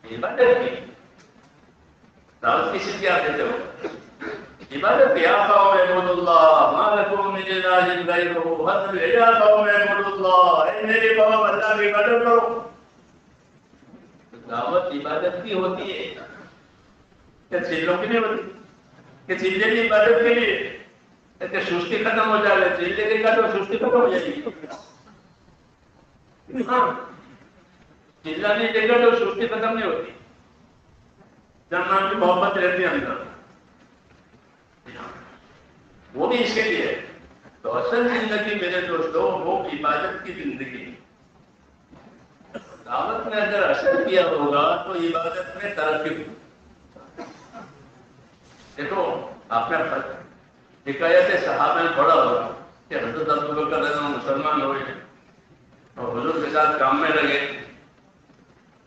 عبادت کی دعوت کسی کی آپ دیتے ہو؟ عبادت یا قوم اعبدوا اللہ ما لکم من الہ غیرہ، یا قوم اعبدوا اللہ، اے میری قوم اللہ کی عبادت کرو. دعوت عبادت کی ہوتی ہے کہ چیزوں کی نہیں ہوتی؟ کہ چیزیں بھی عبادت کے لیے کہ سستی ختم ہو جائے، چیزیں کے کا تو سستی ختم ہو جائے گی. ہاں، چیزیں نہیں دے گا تو سستی ختم نہیں ہوتی. جنان کی محبت رہتی ہے اندر، وہ بھی اس کے لیے. تو اصل زندگی میرے دوستوں وہ عبادت کی زندگی. دعوت میں اگر اثر کیا ہوگا تو عبادت میں ترقی ہوگی. دیکھو آپ نے حکایت صحابہ میں پڑھا ہوگا کہ حضرت ابوبکر رضی اللہ عنہ مسلمان ہوئے اور حضور کے ساتھ کام میں لگے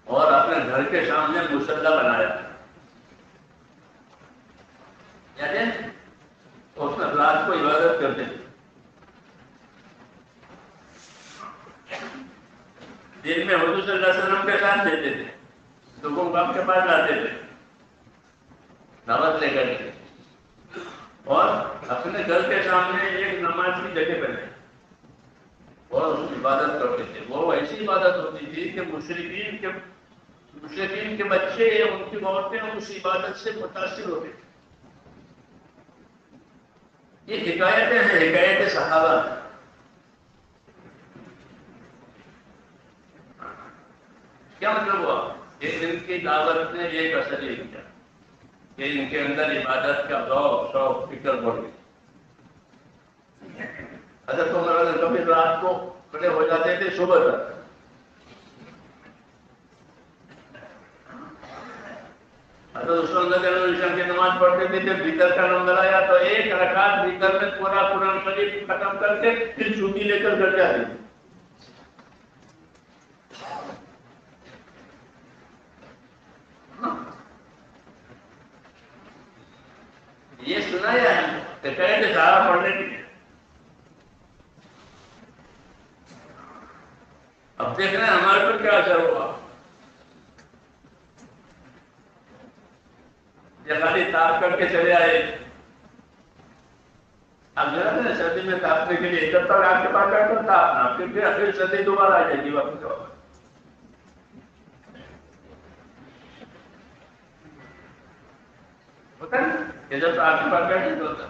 اور اپنے گھر کے سامنے مصلی بنایا. یعنی اس میں رات کو عبادت کرتے تھے، دن میں حضور صلی اللہ علیہ وسلم کے ساتھ دیتے تھے، لوگوں کو آپ کے پاس لاتے تھے دعوت لے کر کے، اور اپنے گھر کے سامنے ایک نماز کی جگہ بنائی اور اس کی عبادت کرتے تھے. وہ ایسی عبادت ہوتی تھی کہ مشرکین کے بچے، ان کی عورتیں اس عبادت سے متاثر ہوتے تھے. یہ حکایتیں ہیں، حکایت صحابہ. کیا مطلب ہوا؟ ایک دن کی دعوت نے ایک اثر یہ کیا کہ ان کے اندر عبادت کا ذوق، شوق، فکر بڑھ گئی. حضرت عمر کبھی رات کو کھڑے ہو جاتے تھے صبح تک. حضرت عثمان کی نماز پڑھتے تھے، جب بھیتر کا نمبر آیا تو ایک رکعت بھیتر میں پورا قرآن مجید ختم کر کے پھر چھٹی لے کر گھر جاتے تھے. یہ سنا ہے کہ کہتے سارا پڑھنے کی. اب دیکھ رہے ہیں ہمارے پر کیا اثر ہوا. یہ خالی تاپ کر کے چلے آئے. اب جو ہے سردی میں تاپنے کے لیے جب تک آپ کے پاس بیٹھا تاپنا، پھر سردی دوبارہ آ جائے گی وقت. ہوتا ہے کہ جب آپ کے پاس بیٹھے تو ہوتا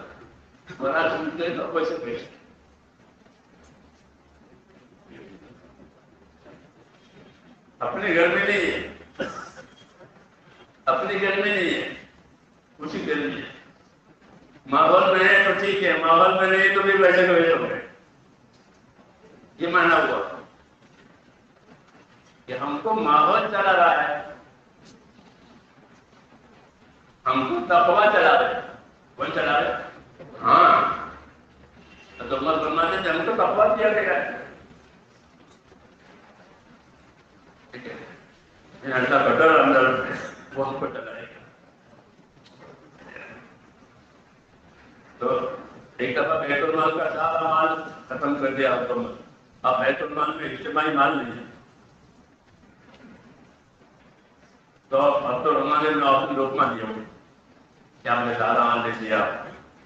اور آپ سنتے تو ویسے بیٹھے. اپنے گھر میں نہیں ہے، اپنے گھر میں نہیں ہے، اسی گھر میں ہے. ماحول میں ہے تو ٹھیک ہے، ماحول میں نہیں تو بھی ویسے کو ویسے ہو گئے. یہ مانا ہوا کہ ہم کو ماحول چلا رہا ہے، ہم کو تقویٰ چلا رہے. کون چلا رہے؟ ہاں تو عمر فرماتے ہیں ہم کو تقویٰ دیا گیا ہے. ٹھیک ہے، ایسا کٹر اندر وہ ہم کو چلائے گا. تو ایک دفعہ بیت المال کا سارا مال ختم کر دیا حکومت. اب بیت المال میں اجتماعی مال نہیں ہے، تو اب تو ہمارے میں آپ لوکما دیا ہوں کہ آپ نے سارا مال دے دیا،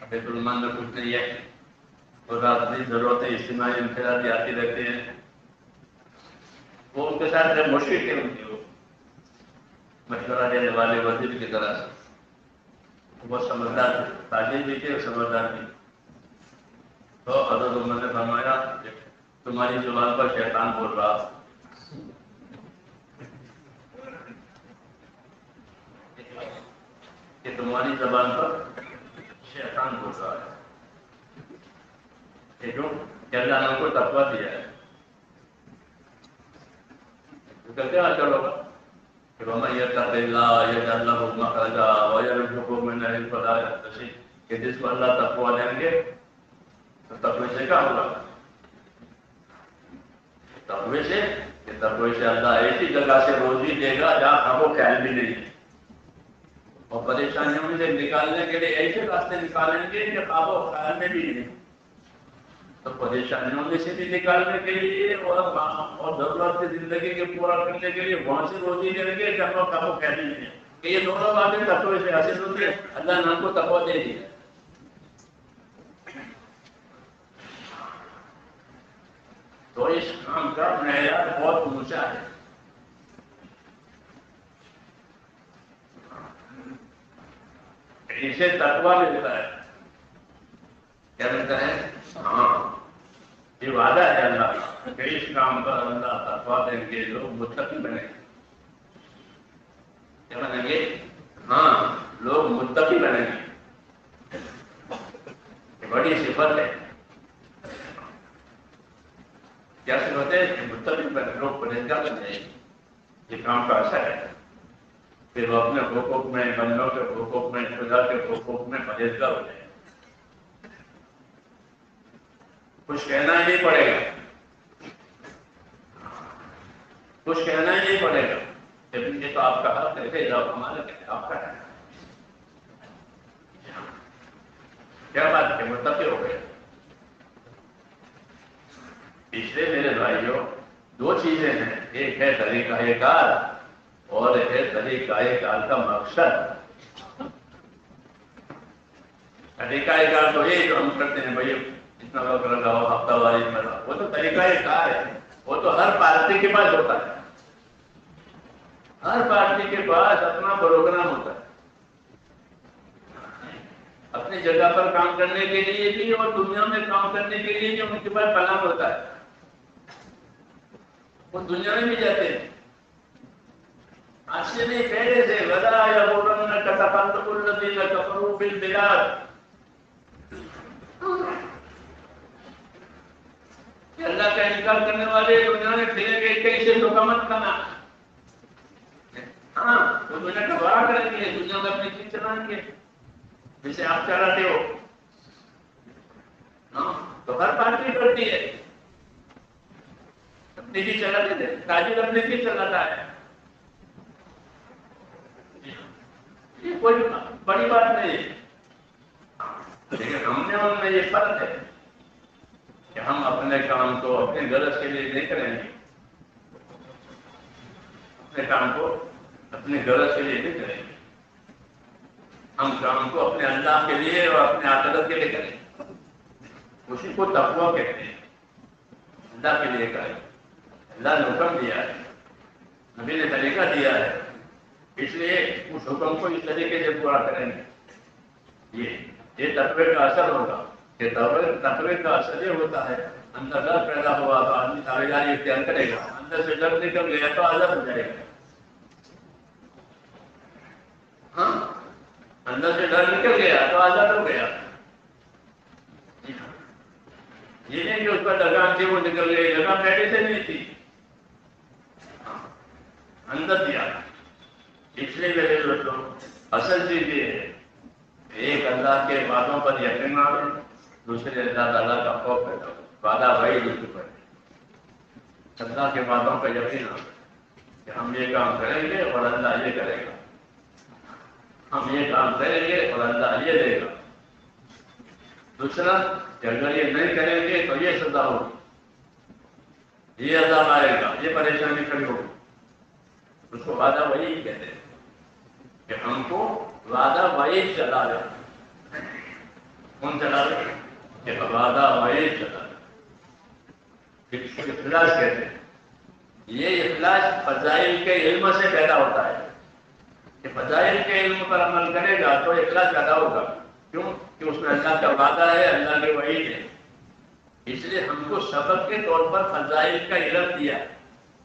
بیت المال میں کچھ نہیں ہے. اور رات ضرورتیں اجتماعی انفرادی آتی رہتے ہیں، وہ ان کے ساتھ جب مشکل کے ان کی مشورہ دینے والے وزیر کی طرح سے وہ سمجھدار تھے، تاجر بھی تھے اور سمجھدار بھی. تو حضرت عمر نے فرمایا تمہاری زبان پر شیطان بول رہا کہ تمہاری زبان پر شیطان بول رہا ہے. کیوں کہ اللہ نے ان کو تقویٰ دیا ہے. تو کہتے ہیں چلو کہ وَمَن يَتَّقِ اللَّهَ يَجْعَل لَّهُ مَخْرَجًا وَيَرْزُقْهُ مِنْ حَيْثُ لَا يَحْتَسِبُ. کہ جس کو اللہ تقویٰ دیں گے تو تقوی سے کیا ہوگا؟ تقوی سے کہ تقوی سے اللہ ایسی جگہ سے روزی دے گا جہاں ہم کو خیال بھی نہیں ہے، اور پریشانیوں سے نکالنے کے لیے ایسے راستے نکالیں گے کہ خواب و خیال میں بھی نہیں. تو پریشانیوں میں سے بھی نکالنے کے لیے اور ضرورت کی زندگی کے پورا کرنے کے لیے وہاں سے روزی دیں گے جب وہ خواب و خیال نہیں ہے. کہ یہ دونوں باتیں تقوی سے حاصل ہوتی ہے. اللہ نے ہم کو تقویٰ دے دی. تو اس کام کا معیار بہت اونچا ہے. اسے تقویٰ ملتا ہے. کیا ملتا ہے؟ ہاں یہ وعدہ ہے اللہ کا کہ اس کام پر اللہ تقویٰ دیں گے لوگ متقی بنیں گے. کیا بنیں گے؟ ہاں لوگ متقی بنیں گے. بڑی صفت ہے. کیا صفت ہے؟ کہ متقی بنے لوگ پرہیزگار بن جائیں گے. یہ کام کا اثر ہے. پھر وہ اپنے حقوق میں، بندوں کے حقوق میں، خدا کے حقوق میں پرہیزگار ہو جائے. کچھ کہنا ہی نہیں پڑے گا، کچھ کہنا ہی نہیں پڑے گا. لیکن یہ تو آپ کا حق ہے، جب ہمارا آپ کا ہے. کیا بات ہے؟ متفق ہو گئے. اس لیے میرے بھائیوں دو چیزیں ہیں، ایک ہے طریقہ کار اور ایک ہے طریقہ کار کا مقصد. طریقہ کار تو یہ جو ہم کرتے ہیں بھائی اتنا وقت لگاؤ ہفتہ واری میں، وہ تو طریقہ کار ہے. وہ تو ہر پارٹی کے پاس ہوتا ہے. ہر پارٹی کے پاس اپنا پروگرام ہوتا ہے، اپنی جگہ پر کام کرنے کے لیے بھی اور دنیا میں کام کرنے کے لیے بھی ان کے پاس پلان ہوتا ہے. وہ دنیا میں بھی جاتے ہیں. آج سے نہیں پہلے سے وَلَا يَغُرَّنَّكَ تَقَلُّبُ الَّذِينَ كَفَرُوا فِي الْبِلَادِ. کہ اللہ کا انکار کرنے والے دنیا میں پھریں گے کیسے تو مت کرنا. ہاں وہ دنیا کا بڑا کریں گے، دنیا میں اپنی چیز چلائیں گے جیسے آپ چلاتے ہو. ہاں تو ہر پارٹی کرتی ہے، اپنی بھی چلاتے تھے. تاجر اپنی بھی چلاتا ہے. یہ کوئی بڑی بات نہیں ہے. لیکن ہم نے ان میں یہ فرق ہے کہ ہم اپنے کام کو اپنے غرض کے لیے نہیں کریں گے. اپنے کام کو اپنے غرض کے لیے نہیں کریں گے. ہم کام کو اپنے اللہ کے لیے اور اپنے آخرت کے لیے کریں گے. اسی کو تقویٰ کہتے ہیں. اللہ کے لیے کریں. اللہ نے حکم دیا ہے، نبی نے طریقہ دیا ہے، اس لیے اس حکم کو اس طریقے سے پورا کریں گے. یہ تقوی کا اثر ہوگا. کہ تقوی کا اثر یہ ہوتا ہے اندر ڈر پیدا ہوا تو آدمی تابعداری اختیار کرے گا. اندر سے ڈر نکل گیا تو آزاد ہو جائے گا. ہاں اندر سے ڈر نکل گیا تو آزاد ہو گیا. یہ نہیں کہ اس پر لگام تھی وہ نکل گئی، لگام پہلے سے نہیں تھی، اندر دیا. اس لیے میرے دوستوں اصل چیز یہ ہے، ایک اللہ کے وعدوں پر یقین آئے، دوسرے اللہ تعالیٰ کا خوف پیدا ہو. وعدہ وہی دوسرے پر اللہ کے وعدوں کا یقین آئے کہ ہم یہ کام کریں گے اور اللہ یہ کرے گا، ہم یہ کام کریں گے اور اللہ یہ دے گا. دوسرا کہ اگر یہ نہیں کریں گے تو یہ سزا ہوگی، یہ عذاب آئے گا، یہ پریشانی کھڑی ہوگی. اس کو وعدہ وہی کہتے ہیں کہ ہم کو وعدہ وہی چلا رہے. کون چلا رہے؟ کہ وعدہ وہی چلا رہے. اخلاص کہتے ہیں. یہ اخلاص فضائل کے علم سے پیدا ہوتا ہے کہ فضائل کے علم پر عمل کرے گا تو اخلاص پیدا ہوگا. کیوں؟ کہ اس میں اللہ کا وعدہ ہے، اللہ کے وعید ہے. اس لیے ہم کو سبق کے طور پر فضائل کا علم دیا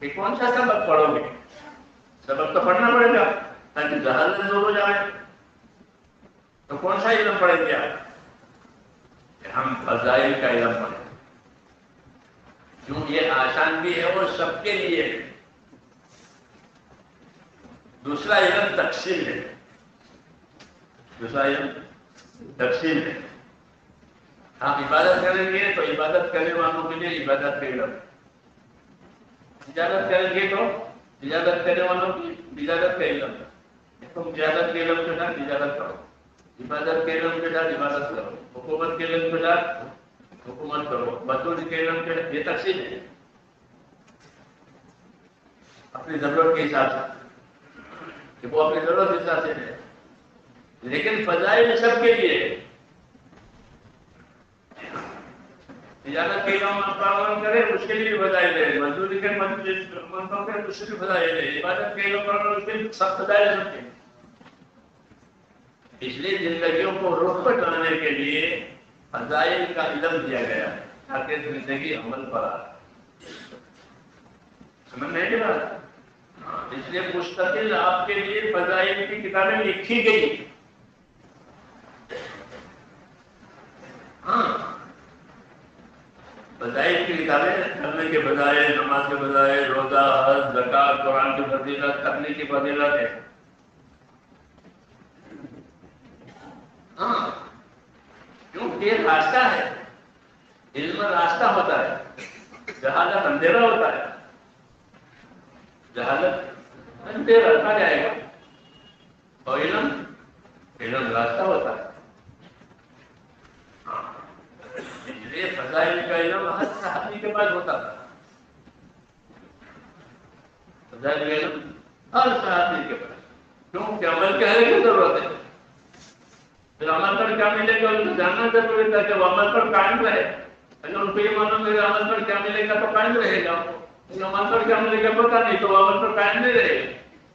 کہ کون سا سبق پڑھو گے. سبق تو پڑھنا پڑے گا تاکہ جہالت دور ہو جائے. تو کون سا علم پڑھیں گے آپ؟ کہ ہم فضائل کا علم پڑھیں. کیوں؟ یہ آسان بھی ہے اور سب کے لیے ہے. دوسرا علم تقسیم ہے. دوسرا علم تقسیم ہے. ہم عبادت کریں گے تو عبادت کرنے والوں کے لیے عبادت کا علم، تجارت کریں گے تو تجارت کرنے والوں کی تجارت کا علم. تم تجارت کے علم کے ساتھ تجارت کرو، عبادت کے علم کے ساتھ عبادت کرو، حکومت کے علم کے ساتھ حکومت کرو، مزدوری کے علم کے ساتھ. یہ تقسیم ہے اپنی ضرورت کے حساب سے کہ وہ اپنی ضرورت کے حساب سے ہے. لیکن فضائل سب کے لیے ہے. تجارت کے علم کام کرے اس کے لیے فضائل ہے، مزدوری کے منتوں کے اس کی فضائل ہے، عبادت کے علم پر اس کے سب فضائل سب کے. اس لیے زندگیوں کو رخ پر لانے کے لیے فضائل کا علم دیا گیا ہے تاکہ زندگی عمل پر آئے. سمجھ نہیں رہا؟ اس لیے مستقل آپ کے لیے فضائل کی کتابیں لکھی گئی. ہاں، فضائل کی کتابیں کرنے کے بجائے، نماز کے بجائے روزہ، حج، زکات، قرآن کی فضیلت، کرنے کی فضیلت ہے. ہاں، کیونکہ یہ راستہ ہے. علم راستہ ہوتا ہے، جہالت اندھیرا ہوتا ہے. جہالت اندھیرا کہا جائے گا اور علم راستہ ہوتا ہے. ہاں، اس لیے فضائل کا علم ہر صحابی کے پاس ہوتا تھا. فضائل کا علم ہر صحابی کے پاس. کیوں کہ عمل کرنے کی ضرورت ہے. پھر عمل پر کیا ملے گا ان کو جاننا ضروری تھا کہ وہ عمل پر قائم رہے. اگر ان کو یہ معلوم ہے کہ عمل پر کیا ملے گا تو قائم رہے گا. عمل پر کیا ملے گا پتا نہیں تو عمل پر قائم نہیں رہے گا.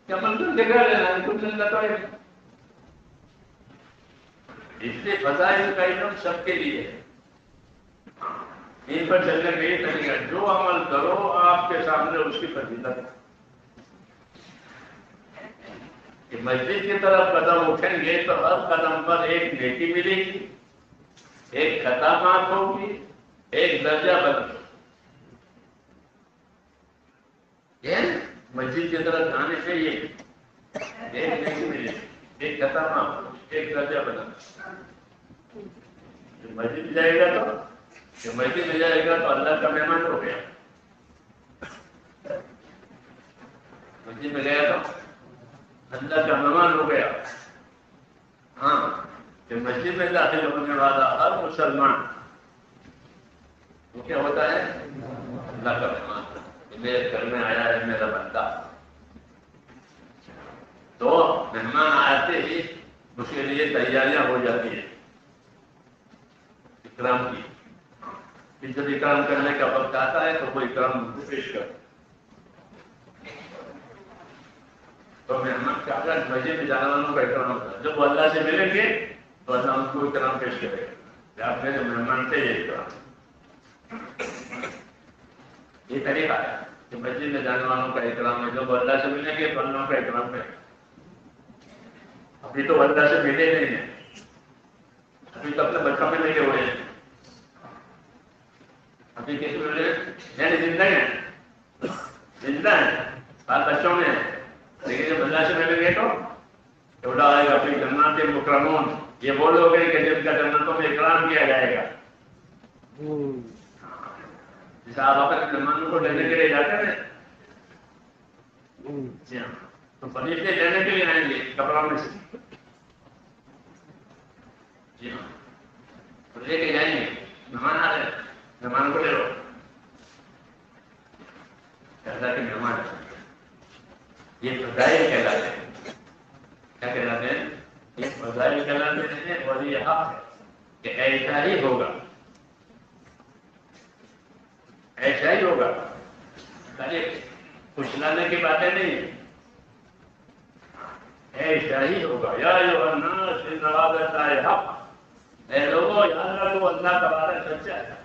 کہ عمل پر جگہ لینا ہے کچھ نہیں لگتا ہے. اس لیے فضائل کا علم سب کے لیے ہے. ان پر چلنے کا یہ طریقہ، جو عمل کرو آپ کے سامنے اس کی فضیلت ہے. کہ مسجد کی طرف قدم اٹھیں گے تو ہر قدم پر ایک نیکی ملے گی، ایک خطا معاف ہوگی، ایک درجہ بلند. مسجد کی طرف جانے سے یہ ایک نیکی ملے گی، ایک خطا معاف، ایک درجہ بلند. مسجد جائے گا تو کہ مسجد میں جائے گا تو اللہ کا مہمان ہو گیا. مسجد میں گیا تو اللہ کا مہمان ہو گیا. ہاں، کہ مسجد میں داخل ہونے والا ہر مسلمان وہ کیا ہوتا ہے؟ اللہ کا مہمان. میرے گھر میں آیا ہے میرا بندہ. تو مہمان آتے ہی اس کے لیے تیاریاں ہو جاتی ہیں اکرام کی. جب اکرام کرنے کا وقت آتا ہے تو وہ اکرام پیش کرتا. تو مہمان کا اگر مسجد میں جانے والوں کا اکرام ہوتا ہے. جب وہ اللہ سے ملیں گے تو اللہ ان کو اکرام پیش کرے گا کہ آپ میرے مہمان سے یہ اکرام. یہ طریقہ ہے کہ مسجد میں جانے والوں کا اکرام ہے. جب اللہ سے ملیں گے تو اللہ کا اکرام کرے گا. ابھی تو اللہ سے ملے نہیں ہیں، ابھی تو اپنے بچوں میں لگے ہوئے ہیں. ابھی کسی میں یعنی زندہ ہے، زندہ ہے، بال بچوں میں ہے، لیکن جب اللہ سے ملیں گے تو چھوٹا آئے گا پھر جنات مکرمون، یہ وہ لوگ ہیں کہ جن کا جنتوں میں اکرام کیا جائے گا. جیسے آپ اپنے مہمانوں کو لینے کے لیے جاتے ہیں جی ہاں، تو فرشتے لینے کے لیے آئیں گے کپڑوں میں سے، جی ہاں، تو لے کے جائیں گے. مہمان آ رہے ہیں، مہمان کو لے لو، کہتا کہ مہمان یہ فضائل کہلاتے ہیں. کیا کہلاتے ہیں؟ یہ فضائل کہلاتے ہیں، اور یہ حق ہے کہ ایسا ہی ہوگا، ایسا ہی ہوگا. کچھ لانے کی باتیں نہیں، ایسا ہی ہوگا. یا ایھا الناس ان وعد اللہ حق، اے لوگوں یاد رکھو اللہ کا وعدہ سچا ہے.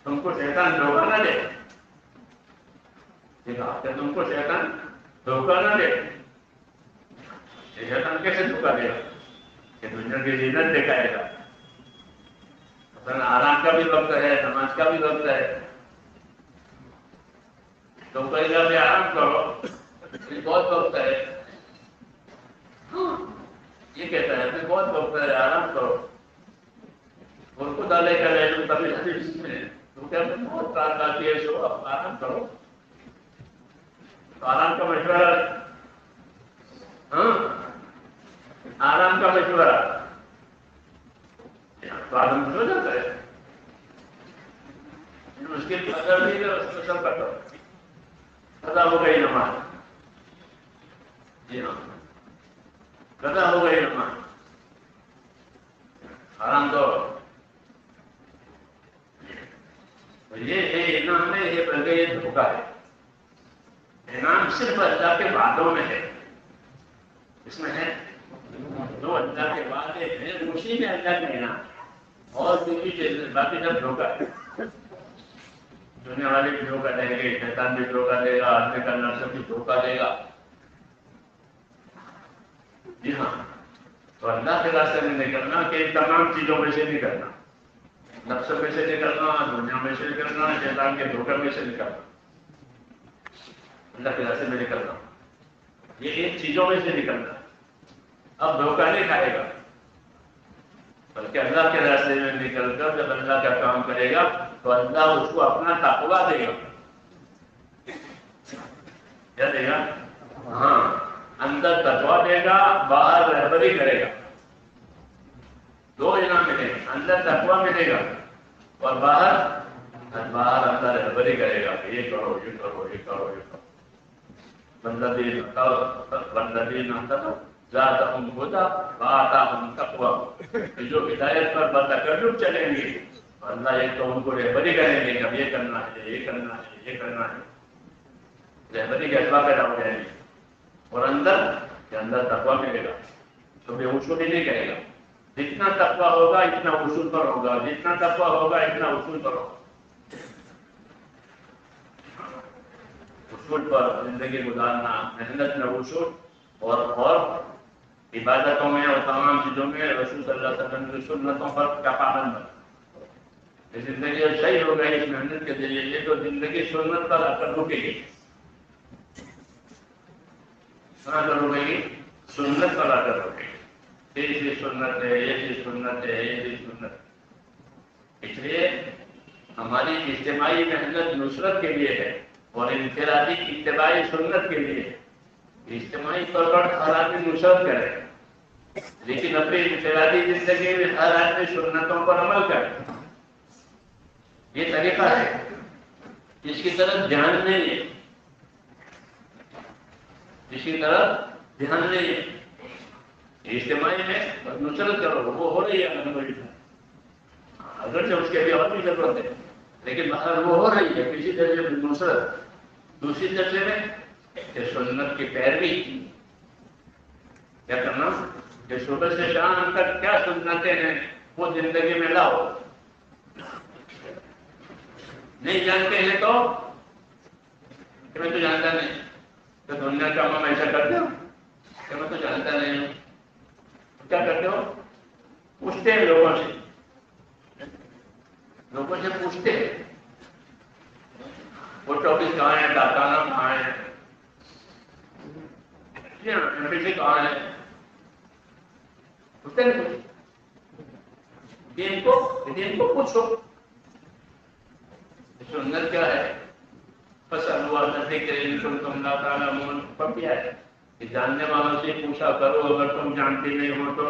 تم کو شیطان دھوکہ نہ دے، دیکھا کہ تم کو شیطان دھوکہ نہ دے. شیطان کیسے دھوکہ دے گا کہ دنیا کی زینت دکھائے گا. آرام کا بھی وقت ہے، نماز کا بھی وقت ہے، تو کئی گھر میں آرام کرو، بہت وقت ہے. یہ کہتا ہے کہ بہت وقت ہے، آرام کرو. اور خدا لے کر لے لوں کبھی حدیث میں تو کیا بہت کار آتی ہے، سو آپ آرام کرو. تو آرام کا مشورہ، ہاں آرام کا مشورہ تو آدم ہو جاتا ہے. اس کی قدر نہیں ہے، اس کو سب کرتا قضا ہو گئی نماز. جی ہاں، قضا ہو گئی نماز، آرام کرو. یہ ہے انعام میں، یہ بلکہ یہ دھوکہ ہے. انعام صرف اللہ کے وعدوں میں ہے. اس میں ہے جو اللہ کے وعدے ہیں اسی میں اللہ کا انعام، اور کسی چیز باقی سب دھوکہ ہے. دنیا والے بھی دھوکہ دیں گے، شیطان بھی دھوکہ دے گا، آدمی کا نفس بھی دھوکہ دے گا. جی ہاں، تو اللہ کے راستے میں نکلنا کہ ان تمام چیزوں میں سے نکلنا، نفس میں سے نکلنا، دنیا میں سے نکلنا، شیطان کے دھوکے میں سے نکلنا، اللہ کے راستے میں نکلنا، یہ ان چیزوں میں سے نکلنا. اب دھوکہ نہیں کھائے گا، بلکہ اللہ کے راستے میں نکل کر جب اللہ کا کام کرے گا تو اللہ اس کو اپنا تقویٰ دے گا. کیا دے گا؟ ہاں، اندر تقویٰ دے گا، باہر رہبری کرے گا. دو انعام ملیں گے، اندر تقویٰ ملے گا اور باہر اندر رہبری کرے گا. یہ کرو، یہ کرو، یہ کرو، یہ کرو. والذین زادہم ھدی وآتاہم تقوی، جو ہدایت پر بتکلف چلیں گے اللہ ایک تو ان کو رہبری کریں گے کہ اب یہ کرنا ہے، یہ کرنا ہے، یہ کرنا ہے. رہبری کے اسباب پیدا ہو جائیں گے. اور اندر کے اندر تقویٰ ملے گا تو بے وصولی نہیں کرے گا. جتنا تقویٰ ہوگا اتنا وصول پر ہوگا، جتنا تقویٰ ہوگا اتنا وصول پر ہوگا. وصول پر زندگی گزارنا، محنت میں وصول، اور عبادتوں میں اور تمام چیزوں میں رسول صلی اللہ علیہ وسلم کی سنتوں پر کیا پابند ہے. زندگی اب صحیح ہو گئی اس محنت کے ذریعے سے تو زندگی سنت پر آ کر رکے گی. رکے گی، سنت پر آ کر رکے گی. یہ چیز سنت ہے، یہ چیز سنت ہے، یہ چیز سنت ہے. اس لیے ہماری اجتماعی محنت نصرت کے لیے ہے اور انفرادی اتباعی سنت کے لیے. اجتماعی طور پر ہر آدمی نصرت کرے، لیکن اپنی انفرادی زندگی میں ہر آدمی سنتوں پر عمل کرے. یہ طریقہ ہے، اس کی طرف دھیان نہیں ہے، اس کی طرف دھیان نہیں ہے. اجتماعی میں نصرت کرو، وہ ہو رہی ہے الحمدللہ، اگرچہ اس کے لیے اور بھی ضرورت ہے، لیکن وہ ہو رہی ہے. کسی درجے میں نصرت، دوسری درجے میں کہ سنت کی پیروی کیا کرنا کہ صبح سے شام تک کیا سنتیں ہیں وہ زندگی میں لاؤ. نہیں جانتے ہیں تو کہ میں تو جانتا نہیں، تو دنیا کا کام ایسا کرتے ہو کہ میں تو جانتا نہیں ہوں. کیا کرتے ہو؟ پوچھتے ہیں لوگوں سے، لوگوں سے پوچھتے ہیں پوسٹ آفس کہاں ہے، ڈاکخانہ کہاں ہے، ایمبیسی کہاں ہے، پوچھتے نہیں. ان کو پوچھو سنت کیا ہے. فَاسْأَلُوا أَهْلَ الذِّكْرِ إِن كُنتُمْ لَا تَعْلَمُونَ. پر کیا ہے کہ جاننے والوں سے پوچھا کرو اگر تم جانتے نہیں ہو تو.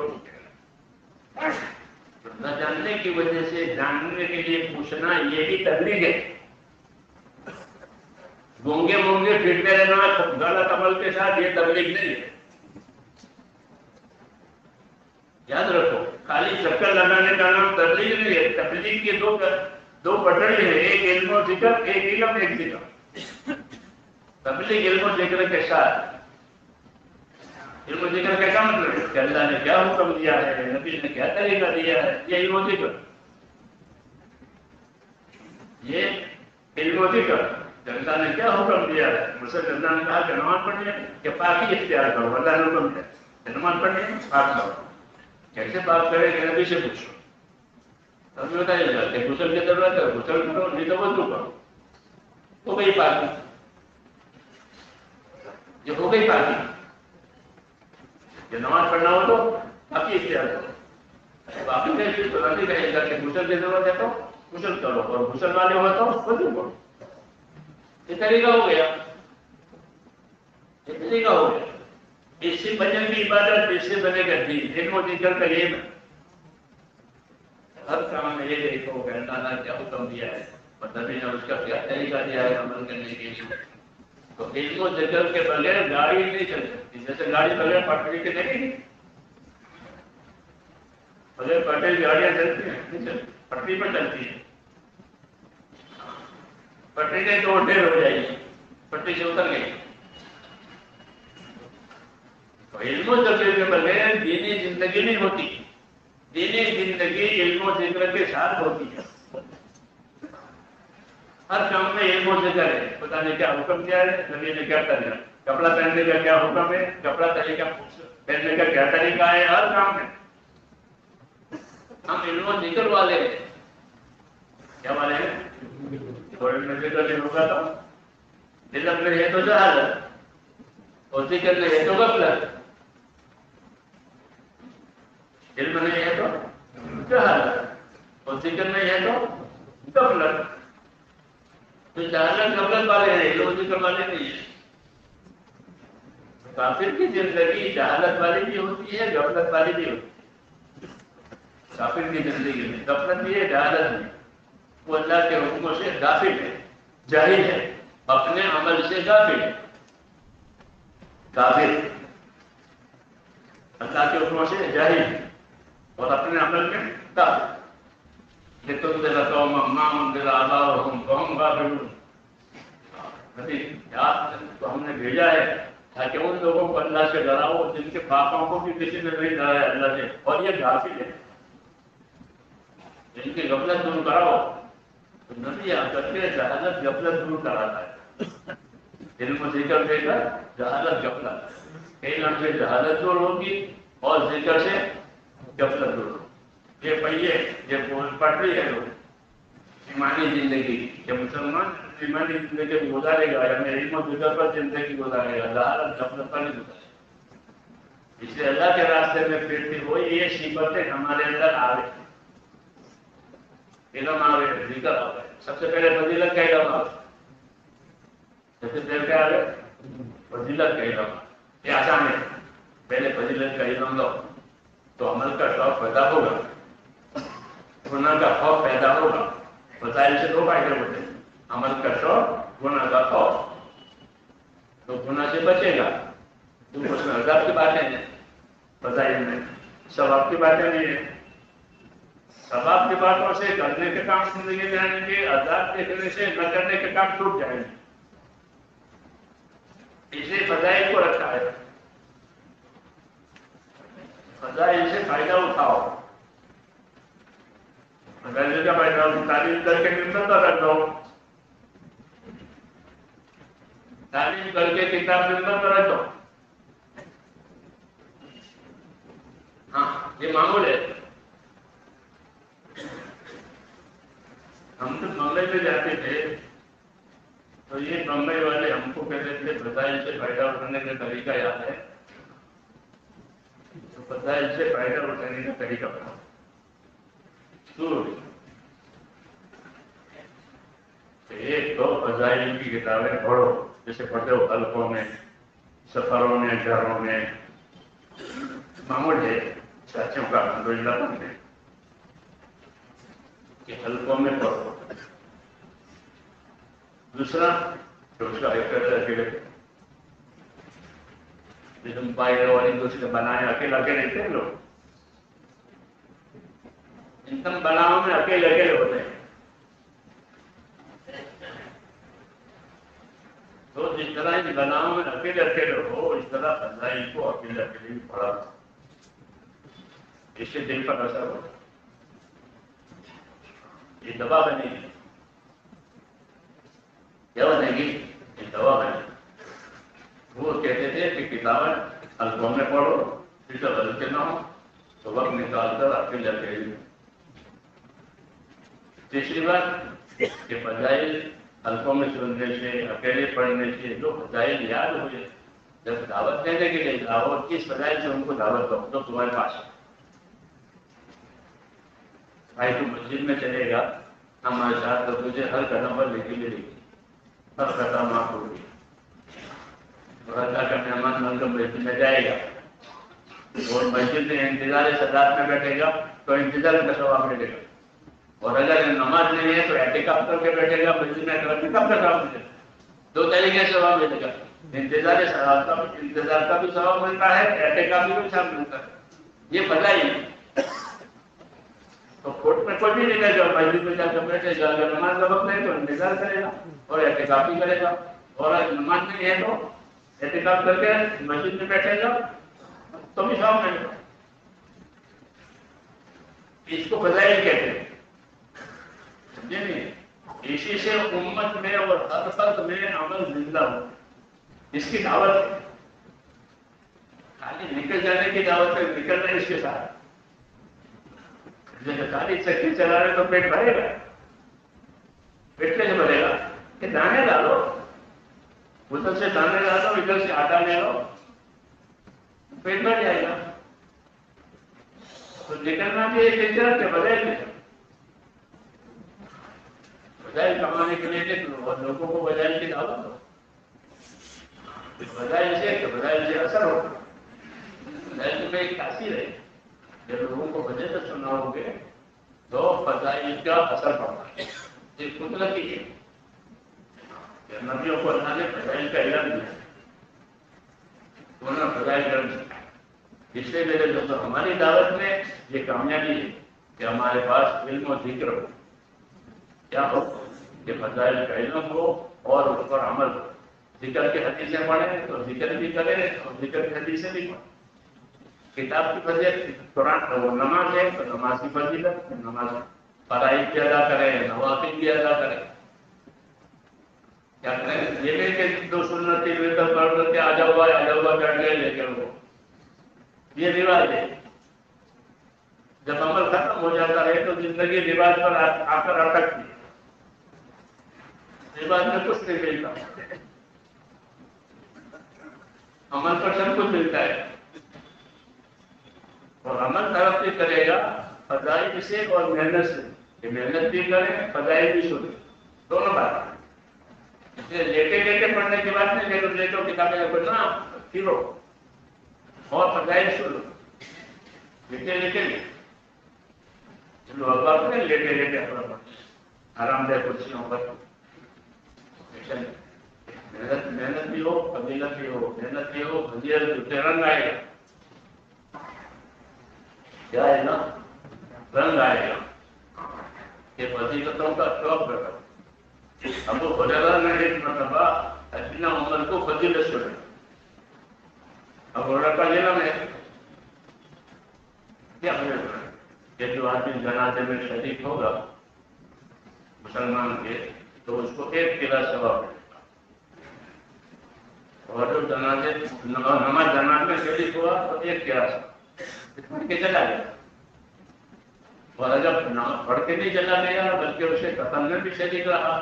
نہ جاننے کی وجہ سے جاننے کے لیے پوچھنا یہ بھی تبلیغ ہے. گونگے مونگے پھرتے رہنا غلط عمل کے ساتھ یہ تبلیغ نہیں ہے. یاد رکھو خالی چکر لگانے کا نام تبلیغ نہیں ہے. تبلیغ کی دو پٹڑی ہے، ایک علم و ذکر، ایک علم ایک ذکر. تبلیغ علم و ذکر کے ساتھ. علم و ذکر کا کیا مطلب ہے کہ اللہ نے کیا حکم دیا ہے، نبی نے کیا طریقہ دیا ہے، یہ علم و ذکر. یہ علم و ذکر اللہ نے کیا حکم دیا ہے. مثلا اللہ نے کہا کہ نماز پڑھنی ہے کہ پاکی اختیار کرو. اللہ نے حکم دیا نماز پڑھنی ہے پاک کرو. کیسے بات کرے کہ نبی سے پوچھو. ابھی بتائیے گا کہ غسل کی ضرورت ہے غسل کرو، نہیں تو وضو کرو. ہو گئی پاکی. یہ ہو گئی پاکی. نماز پڑھنا ہو تو پاکی اختیار کرو. باقی کیسے تو نہیں کہے گا کہ غسل کی ضرورت ہے تو غسل کرو اور غسل والے ہو تو وضو کرو. یہ طریقہ ہو گیا. یہ طریقہ ہو گیا. اس سے بنے گی عبادت، اس سے بنے گا دین. علم و ذکر کا یہ ہے. ہر کام میں یہ دیکھو کہ اللہ نے کیا حکم دیا ہے، نبی نے اس کا کیا طریقہ دیا ہے عمل کرنے کے لیے. تو علم و ذکر کے بغیر گاڑی نہیں چل سکتی. جیسے گاڑی بغیر پٹری کے نہیں، بغیر پٹری گاڑیاں چلتی ہیں نہیں چلتی، پٹری پر چلتی ہیں. پٹری نہیں تو ڈھیر ہو جائے گی، پٹری سے اتر گئی. تو علم و ذکر کے بغیر دینی زندگی نہیں ہوتی. دینی زندگی علم و ذکر کے ساتھ ہوتی ہے. ہر کام میں علم و ذکر ہے. پتہ نہیں کیا حکم دیا ہے، نبی نے کیا طریقہ. کپڑا پہننے کا کیا حکم ہے، کپڑا طریقہ پہننے کا کیا طریقہ ہے. ہر کام میں ہم علم و ذکر والے ہیں. کیا والے ہیں؟ علم و ذکر نہیں ہوگا تو علم نہیں ہے تو جہالت، اور ذکر نہیں ہے تو غفلت. علم نہیں ہے تو جہالت اور ذکر نہیں ہے تو غفلت. تو جہالت غفلت والے ہیں، علم و ذکر والے نہیں ہیں. کافر کی زندگی جہالت والی بھی ہوتی ہے، غفلت والی بھی ہوتی ہے. کافر کی زندگی میں غفلت بھی ہے، جہالت بھی. وہ اللہ کے حکموں سے غافل ہے، جاہل ہے، اپنے عمل سے غافل ہے. کافر اللہ کے حکموں سے جاہل ہے اور اپنے عمل میں غافل. لِتُنذِرَ قَوْمًا مَا أُنذِرَ آبَاؤُهُمْ فَهُمْ غَافِلُونَ. تو ہم نے بھیجا ہے تاکہ ان لوگوں کو اللہ سے ڈراؤ جن کے باپوں کو بھی کسی نے نہیں ڈرایا اللہ سے، اور یہ غافل ہے. جن کی غفلت دور کراؤ. تو نبی آ کر کے جہالت غفلت دور کراتا ہے. علم و ذکر دے کر جہالت غفلت. علم سے جہالت دور ہوگی اور ذکر سے غفلت دور ہوگی. یہ پہیے یہ پٹری ہے لوگ ایمانی زندگی. یہ مسلمان ایمانی زندگی گزارے گا یا علم و ذکر پر زندگی گزارے گا، جہالت غفلت پر نہیں گزارے گا. اس لیے اللہ کے راستے میں پھرتی ہوئی یہ صفتیں ہمارے اندر آ رہی ہیں. علم آ رہے، ذکر آ رہے. سب سے پہلے فضیلت کا علم آ رہا. سب سے پہلے کیا آ رہے؟ فضیلت کا علم. یہ آسان ہے. پہلے فضیلت کا علم لو تو عمل کا شوق پیدا ہوگا، گناہ کا خوف پیدا ہوگا. فضائل سے دو فائدے ہوتے ہیں، عمل کا شوق، گناہ کا خوف. تو گناہ سے بچے گا. تو اس میں عذاب کی باتیں ہیں، فضائل میں ثواب کی باتیں نہیں ہیں. ثواب کی باتوں سے کرنے کے کام زندگی میں آئیں گے، عذاب دیکھنے سے نہ کرنے کے کام چھوٹ جائیں گے. اسے فضائل کو رکھا ہے. فضائل سے فائدہ اٹھاؤ. فضائل کا فائدہ تعلیم کر کے نمبر پر رکھ دو. تعلیم کر کے کتاب نمبر پر رکھ دو. ہاں یہ معمول ہے. ہم تو بمبئی میں جاتے تھے تو یہ بمبئی والے ہم کو کہتے تھے فضائل سے فائدہ اٹھانے کا طریقہ یاد ہے؟ تو فضائل سے فائدہ اٹھانے کا طریقہ بتاؤ. ایک تو فضائل کی کتابیں پڑھو، جیسے پڑھتے ہو حلقوں میں، سفروں میں، گھروں میں، معمول ہے چاچوں کا الحمدللہ پڑھتے کہ حلقوں میں پڑھو. دوسرا جو اس کا اکیلے تم باہر والی دوست کے بنائے اکیلے رہتے ہیں لوگ، تم بناؤ میں اکیلے ہوتے ہیں. تو جس طرح ان بناؤ میں اکیلے ہو، اس طرح فضائل کو اکیلے بھی پڑھا، اس سے دل پر اثر ہو. یہ دوا بنے گی، کیا بنے گی؟ یہ دوا بنے گی. وہ کہتے تھے کہ کتابیں حلقوں میں پڑھو، پھر جب ہلکے نہ ہو تو وقت نکال کر اکیلے بھی. تیسری بات کہ فضائل حلقوں میں سننے سے، اکیلے پڑھنے سے جو فضائل یاد ہو جائے، جب دعوت دینے کے لیے جاؤ کس فضائل سے ان کو دعوت دو تو تمہارے پاس بھائی تو مسجد میں چلے گا ہمارے ساتھ تو تجھے ہر قدم پر لے کے ہر قدم آپ ہوگی، اور اللہ کا مہمان بن کر مسجد میں جائے گا اور مسجد میں انتظار صدات میں بیٹھے گا تو انتظار کا ثواب ملے گا. اور اگر نماز نہیں ہے تو اعتکاف کر کے بیٹھے گا مسجد میں تو اعتکاف کا ثواب ملے گا. دو طریقے سے ثواب ملے گا، انتظار کا بھی ثواب ملتا ہے، اعتکاف بھی ثواب ملتا ہے. یہ فضائل ہے. تو کوٹ میں کوئی بھی نہیں رہے گا، مسجد میں جا کر بیٹھے گا، اگر نماز کا وقت نہیں تو انتظار کرے گا اور اعتکاف بھی کرے گا، اور اگر نماز نہیں ہے تو اعتکاف کر کے مسجد میں بیٹھے گا تو بھی ثواب ملے گا. اس کو فضائل کہتے ہیں. سمجھے نہیں؟ اسی سے امت میں اور ہر فرد میں عمل زندہ ہو. اس کی دعوت ہے، خالی نکل جانے کی دعوت ہے، نکل رہے اس کے ساتھ. جب خالی چکری چلا رہے تو پیٹ بھرے گا؟ پیٹ کیسے بھرے گا؟ کہ دانے ڈالو، ادھر سے دانے ڈالو، ادھر سے آٹا لے لو، پیٹ بھر جائے گا. تو نکلنا بھی ایک ہجرت کے بدائل بدائل کمانے کے لیے نکلو اور لوگوں کو بدائل کی دعوت دو. بدائل سے اثر ہو، بدائل میں ایک تاثیر ہے. جب لوگوں کو وجہ سے سناؤ گے تو فضائل کا اثر پڑتا ہے. یہ قدرتی ہے کہ نبیوں کو اللہ نے فضائل کا علم دیا، انہوں نے فضائل کا علم. اس لیے میرے دوستوں ہماری دعوت میں یہ کامیابی ہے کہ ہمارے پاس علم و ذکر ہو. کیا ہو کہ فضائل کا علم ہو اور اس پر عمل ہو. ذکر کی حدیثیں پڑھیں تو ذکر بھی کریں اور ذکر کی حدیثیں بھی پڑھیں. کتاب کی فضیلت قرآن وہ نماز ہے تو نماز کی فضیلت، نماز فرائض بھی ادا کریں، نوافل بھی ادا کریں. کیا کریں؟ یہ نہیں کہ دو سنت کی وطر پڑھ کے آ جاؤ بیٹھ گئے لے کے وہ، یہ رواج ہے. جب عمل ختم ہو جاتا ہے تو زندگی رواج پر آ کر اٹکتی ہے. رواج میں کچھ نہیں ملتا، عمل پر سب کچھ ملتا ہے. اور عمل ترقی کرے گا فضائل سے اور محنت سے. کہ محنت بھی کریں، فضائل بھی سنیں، دونوں بات. لیٹے لیٹے پڑھنے کی بات نہیں، لیٹو کتابیں پڑھنا پھرو اور فضائل سنو. لیٹے لیٹے چلو اب نہیں لیٹے لیٹے آرام دہ کرسیوں پر. محنت بھی ہو، فضیلت بھی ہو. محنت بھی ہو، فضیلت بھی رنگ آئے گا. کیا ہے نا؟ رنگ آئے گا کہ فضیلتوں کا شوق رکھا. ابو ہریرہ نے ایک مرتبہ اپنا عمر کو فضیلت سنا. ابو ہریرہ کا علم ہے کیا کہ جو آدمی جنازے میں شریک ہوگا مسلمان کے تو اس کو ایک قلعہ ثواب ملے گا. اور جو نماز جنازے میں شریک ہوا تو ایک قلعہ ثواب چلا گیا. اور اگر نماز پڑھ کے نہیں چلا گیا بلکہ اسے قتل میں بھی شریک رہا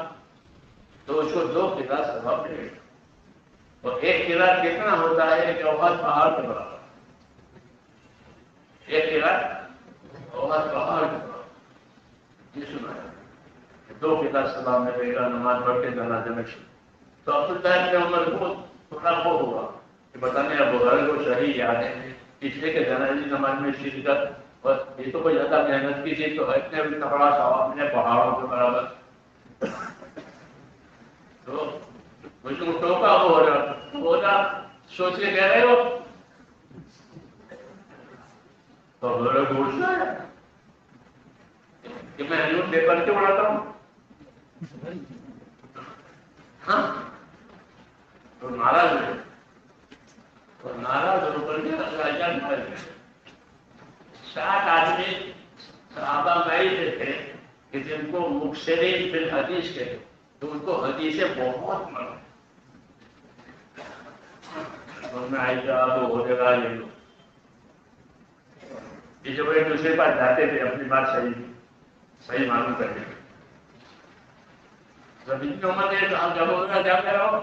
تو اس کو 2 قرات ثواب ملے گا. اور 1 قرات کتنا ہوتا ہے کہ احد پہاڑ کے برابر. 1 قرات احد پہاڑ کے برابر. یہ سنا ہے 2 قرات ثواب ملے گا نماز پڑھ کے جنازے میں شریک. تو عبداللہ ابن عمر کو تھوڑا وہ ہوا کہ بتانے ابو ہریرہ کو صحیح یاد ہے اس لیے کہ جنازی نماز میں شرکت اور یہ تو کوئی زیادہ محنت کی چیز تو ہے اتنے بھی تکڑا ثواب ملے پہاڑوں کے برابر. تو مجھ کو ٹوکا ابو ہریرہ بولا سوچ کے کہہ رہے ہو تو ابو ہریرہ پوچھتا ہے کہ میں یوں پیپر کیوں اڑاتا ہوں. ہاں تو ناراض ہوئے اور ناراض ہو کر کے 60 آدمی صحابہ میں تھے کہ جن کو مکثرین فی الحدیث کہتے تو ان کو حدیثیں بہت مرد اور میں آئی جا وہ ہو جگہ لے لو یہ جب ایک دوسرے پاس جاتے تھے اپنی بات صحیح معلوم کرتے تھے. جب ان کی عمر ہے تو جب ہوگا جاتے رہو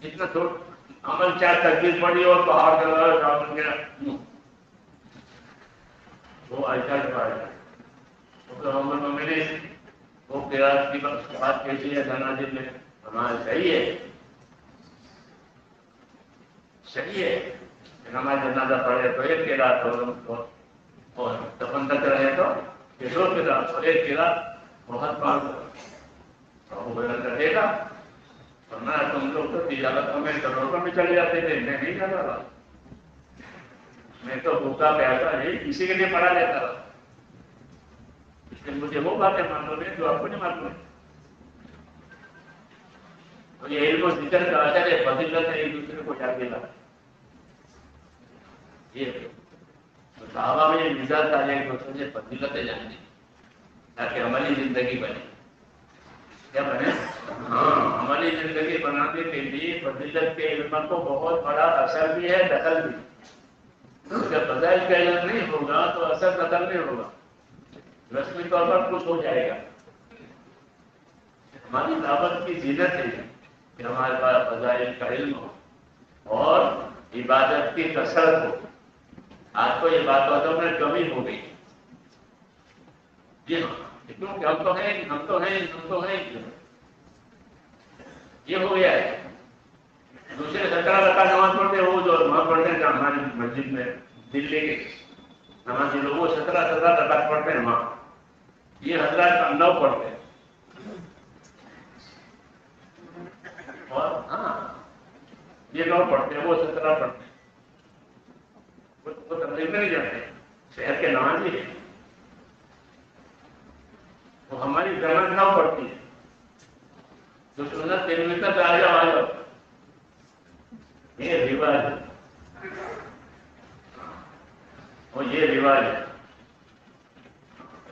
اتنا تو عمل 4 تکبیر پڑی اور پہاڑ کا کام گیا وہ ایسا عمر میں میرے وہ قرات کی بات کیسی ہے جنازے میں ہمارا صحیح ہے نماز جنازہ پڑھے تو 1 قرات اور دفن تک رہے تو 2 قرات اور 1 قرات بہت بہت رہے گا. ورنہ تم لوگ تو تجارتوں میں کروڑوں میں چلے جاتے تھے. میں نہیں جاتا تھا. میں تو بھوکا پیاسا نہیں کسی کے لیے پڑھا لیتا تھا. اس لیے مجھے وہ باتیں معلوم ہے جو آپ کو نہیں معلوم ہے. تو یہ علم و ذکر کا اثر ہے فضیلت ہے ایک دوسرے کو یاد دلا. یہ صحابہ میں یہ مزاج آ جائے ایک دوسرے سے فضیلتیں جانیں تاکہ ہماری زندگی بنے. کیا بنے؟ ہاں ہماری زندگی بنانے کے لیے فضیلت کے علم کو بہت بڑا اثر بھی ہے دخل بھی. جب فضائل کا علم نہیں ہوگا تو اثر دخل نہیں ہوگا. رسمی طور پر کچھ ہو جائے گا. ہماری دعوت کی زینت ہے کہ ہمارے پاس فضائل کا علم ہو اور عبادت کی کثرت ہو. آج تو عبادتوں میں کمی ہو گئی. جی ہاں کیونکہ ہم تو ہیں یہ ہو گیا ہے. دوسرے 17 رکعت نماز پڑھتے وہ جو نماز پڑھتے ہیں ہماری مسجد میں دلی کے نمازی لوگ وہ 17 رکعت پڑھتے ہیں وہاں. یہ حضرات 9 پڑھتے ہیں. اور ہاں یہ 9 پڑھتے ہیں وہ 17 پڑھتے ہیں. وہ تقریب میں نہیں جاتے شہر کے نمازی ہیں. وہ ہماری جماعت 9 پڑھتی ہے. جو سنت 3 منٹ تک آ جاؤ یہ رواج ہے. اور یہ رواج ہے.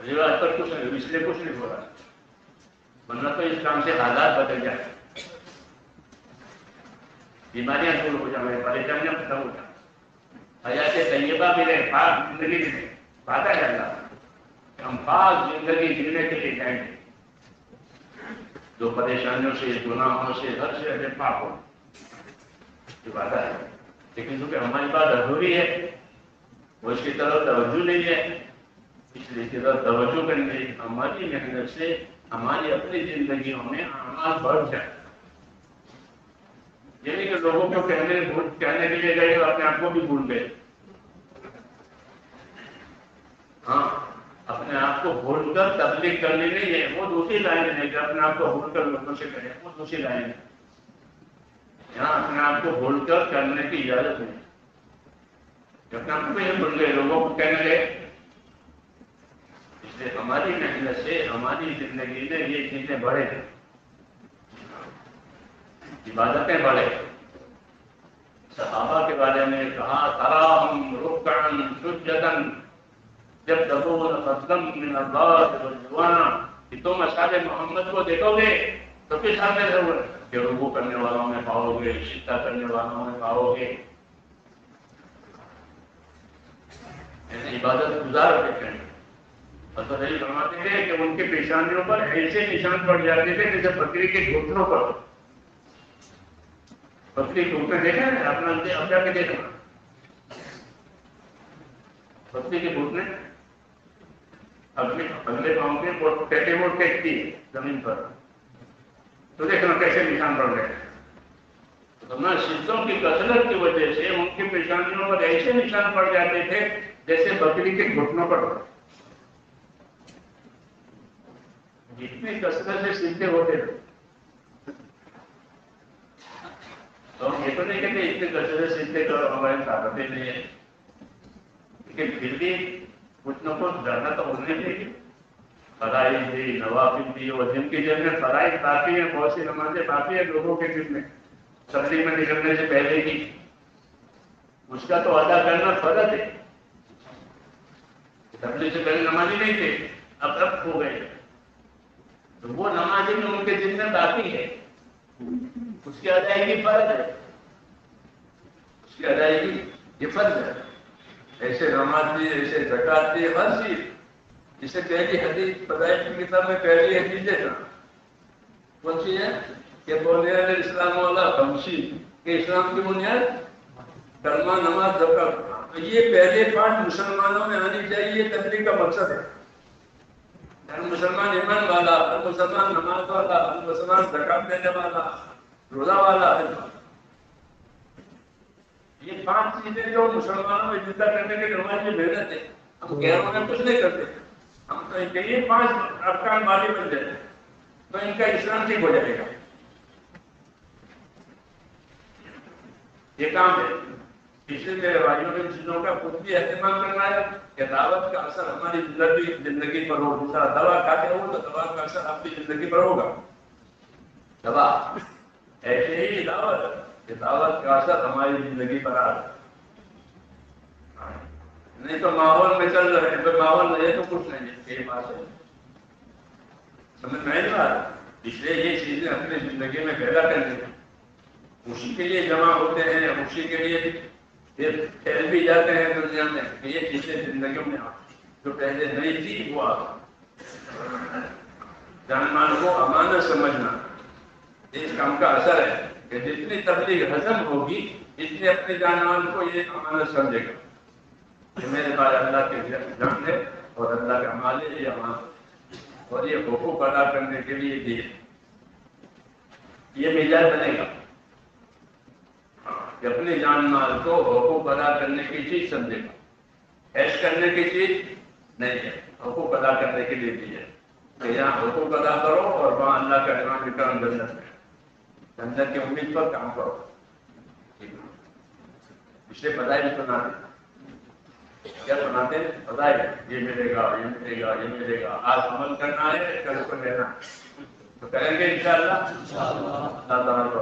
رواج پر کچھ نہیں اس لیے کچھ نہیں ہو رہا ورنہ تو اس کام سے حالات بدل جائیں. بیماریاں دور ہو جائیں پریشانیاں ختم ہو جائیں. حیات طیبہ بھی رہے پاک زندگی میں وعدہ کرنا ہم پاک زندگی جینے کے لیے جائیں گے. جو پریشانیوں سے گناہوں سے ہر سے ہمیں پاک ہو یہ وعدہ ہے. لیکن چونکہ ہماری بات ادھوری ہے وہ اس کی طرف توجہ نہیں ہے اس لیے کی طرف توجہ کریں گے. ہماری محنت سے ہماری اپنی زندگیوں میں اعمال بڑھ جائے. یعنی کہ لوگوں کو کہنے کے لیے گئے اور اپنے آپ کو بھی بھول گئے. ہاں اپنے آپ کو بھول کر تبلیغ کرنی نہیں ہے وہ دوسری لائن ہے کہ اپنے آپ کو بھول کر لوگوں سے کریں وہ دوسری لائن ہے. یہاں اپنے آپ کو بھول کر کرنے کی اجازت نہیں. اپنے آپ کو یہ بھول گئے لوگوں کو کہنے لگے. اس لیے ہماری محنت سے ہماری زندگی میں یہ چیزیں بڑھے عبادتیں بڑھے. صحابہ کے بارے میں کہا تراہم رکعن سجدن جب تبون فضلم من اللہ والجوانا کہ تم اصحاب محمد کو دیکھو گے تو کس حال میں رہو گے کہ رکوع کرنے والوں میں پاؤ گے سجدہ کرنے والوں میں پاؤ گے. عبادت گزار کے کہیں اور تو یہی فرماتے تھے کہ ان کے پیشانیوں پر ایسے نشان پڑ جاتے تھے جیسے بکری کے گھٹنوں پر. بکری گھٹنے دیکھا ہے اپنا اب جا کے دیکھنا. بکری کے گھٹنے اگلے پاؤں کے ٹیٹے وہ ٹیکتی ہے زمین پر. تو دیکھنا کیسے نشان پڑ گئے. تو نہ سجدوں کی کثرت کی وجہ سے ان کی پیشانیوں پر ایسے نشان پڑ جاتے تھے جیسے بکری کے گھٹنوں پر. جتنی کثرت سے سیدھے ہوتے تھے تو ہم یہ تو نہیں کہتے اتنی کثرت سے سیدھے کرو ہماری طاقتیں نہیں ہے، لیکن پھر بھی کچھ نہ کچھ ڈرنا تو ہونے چاہیے. فرائض دی، نوافل دی، اور جن کی جن میں فرائض باقی ہیں، بہت سی نمازیں باقی ہیں لوگوں کے دل میں سردی میں نکلنے سے پہلے کی، اس کا تو ادا کرنا فرض ہے. تبلیغ سے پہلے نمازی نہیں تھے، اب ہو گئے، تو وہ نمازی میں ان کے دل میں باقی ہے، اس کی ادائیگی فرض ہے. اس کی ادائیگی یہ فرض ہے. ایسے نماز دی، ایسے زکات دی، ہر چیز. جسے پہلی حدیث فضائل کی کتاب میں پہلی حدیث دیکھا کون سی ہے کہ بنیاد اسلام والا خمسی کہ اسلام کی بنیاد کلمہ، نماز، زکات. تو یہ پہلے پانچ مسلمانوں میں آنی چاہیے. یہ تبلیغ کا مقصد ہے. ہر مسلمان ایمان والا، ہر مسلمان نماز والا، ہر مسلمان زکات دینے والا، روزہ والا ہے. یہ پانچ چیزیں جو مسلمانوں میں زندہ کرنے کے نماز میں محنت ہے. ہم غیروں میں کچھ نہیں کرتے. ہم تو یہ پانچ ارکان والی بن جائے تو ان کا اسلام ٹھیک ہو جائے گا. یہ کام ہے. اس لیے میرے بھائیوں نے چیزوں کا خود بھی اہتمام کرنا ہے کہ دعوت کا اثر ہماری زندگی پر ہو. دوسرا دوا کھاتے ہو تو دوا کا اثر آپ کی زندگی پر ہوگا. دوا ایسے ہی دعوت کہ دعوت کا اثر ہماری زندگی پر آ رہا. نہیں تو ماحول میں چل رہے ہیں، ماحول نہیں ہے تو کچھ نہیں ہے. یہ بات ہے، سمجھ میں نہیں آ رہا. اس لیے یہ چیزیں اپنی زندگی میں پیدا کرنی ہیں. خوشی کے لیے جمع ہوتے ہیں، خوشی کے لیے پھیل بھی جاتے ہیں دنیا میں کہ یہ چیزیں زندگیوں میں جو پہلے نہیں تھی وہ آ. جان مان کو امانت سمجھنا اس کام کا اثر ہے کہ جتنی تبلیغ ہضم ہوگی اتنی اپنی جان مان کو یہ امانت سمجھے گا کہ میرے پاس اللہ کے جان ہے اور اللہ کا مال ہے، یہ امانت اور یہ حقوق ادا کرنے کے لیے دیے. یہ مزاج بنے گا کہ اپنے جان مال کو حقوق ادا کرنے کی چیز سمجھے گا. ایش کرنے کی چیز نہیں ہے، حقوق ادا کرنے کے لیے دی ہے کہ یہاں حقوق ادا کرو اور وہاں اللہ کا ایمان کرم جنت ہے. جنت کی امید پر کام کرو. اسے فضائل سناتے کیا سناتے ہیں؟ فضائل یہ ملے گا، یہ ملے گا، یہ ملے گا. آج عمل کرنا ہے، کل کو لینا ہے. تو کریں گے انشاءاللہ. اللہ تعالیٰ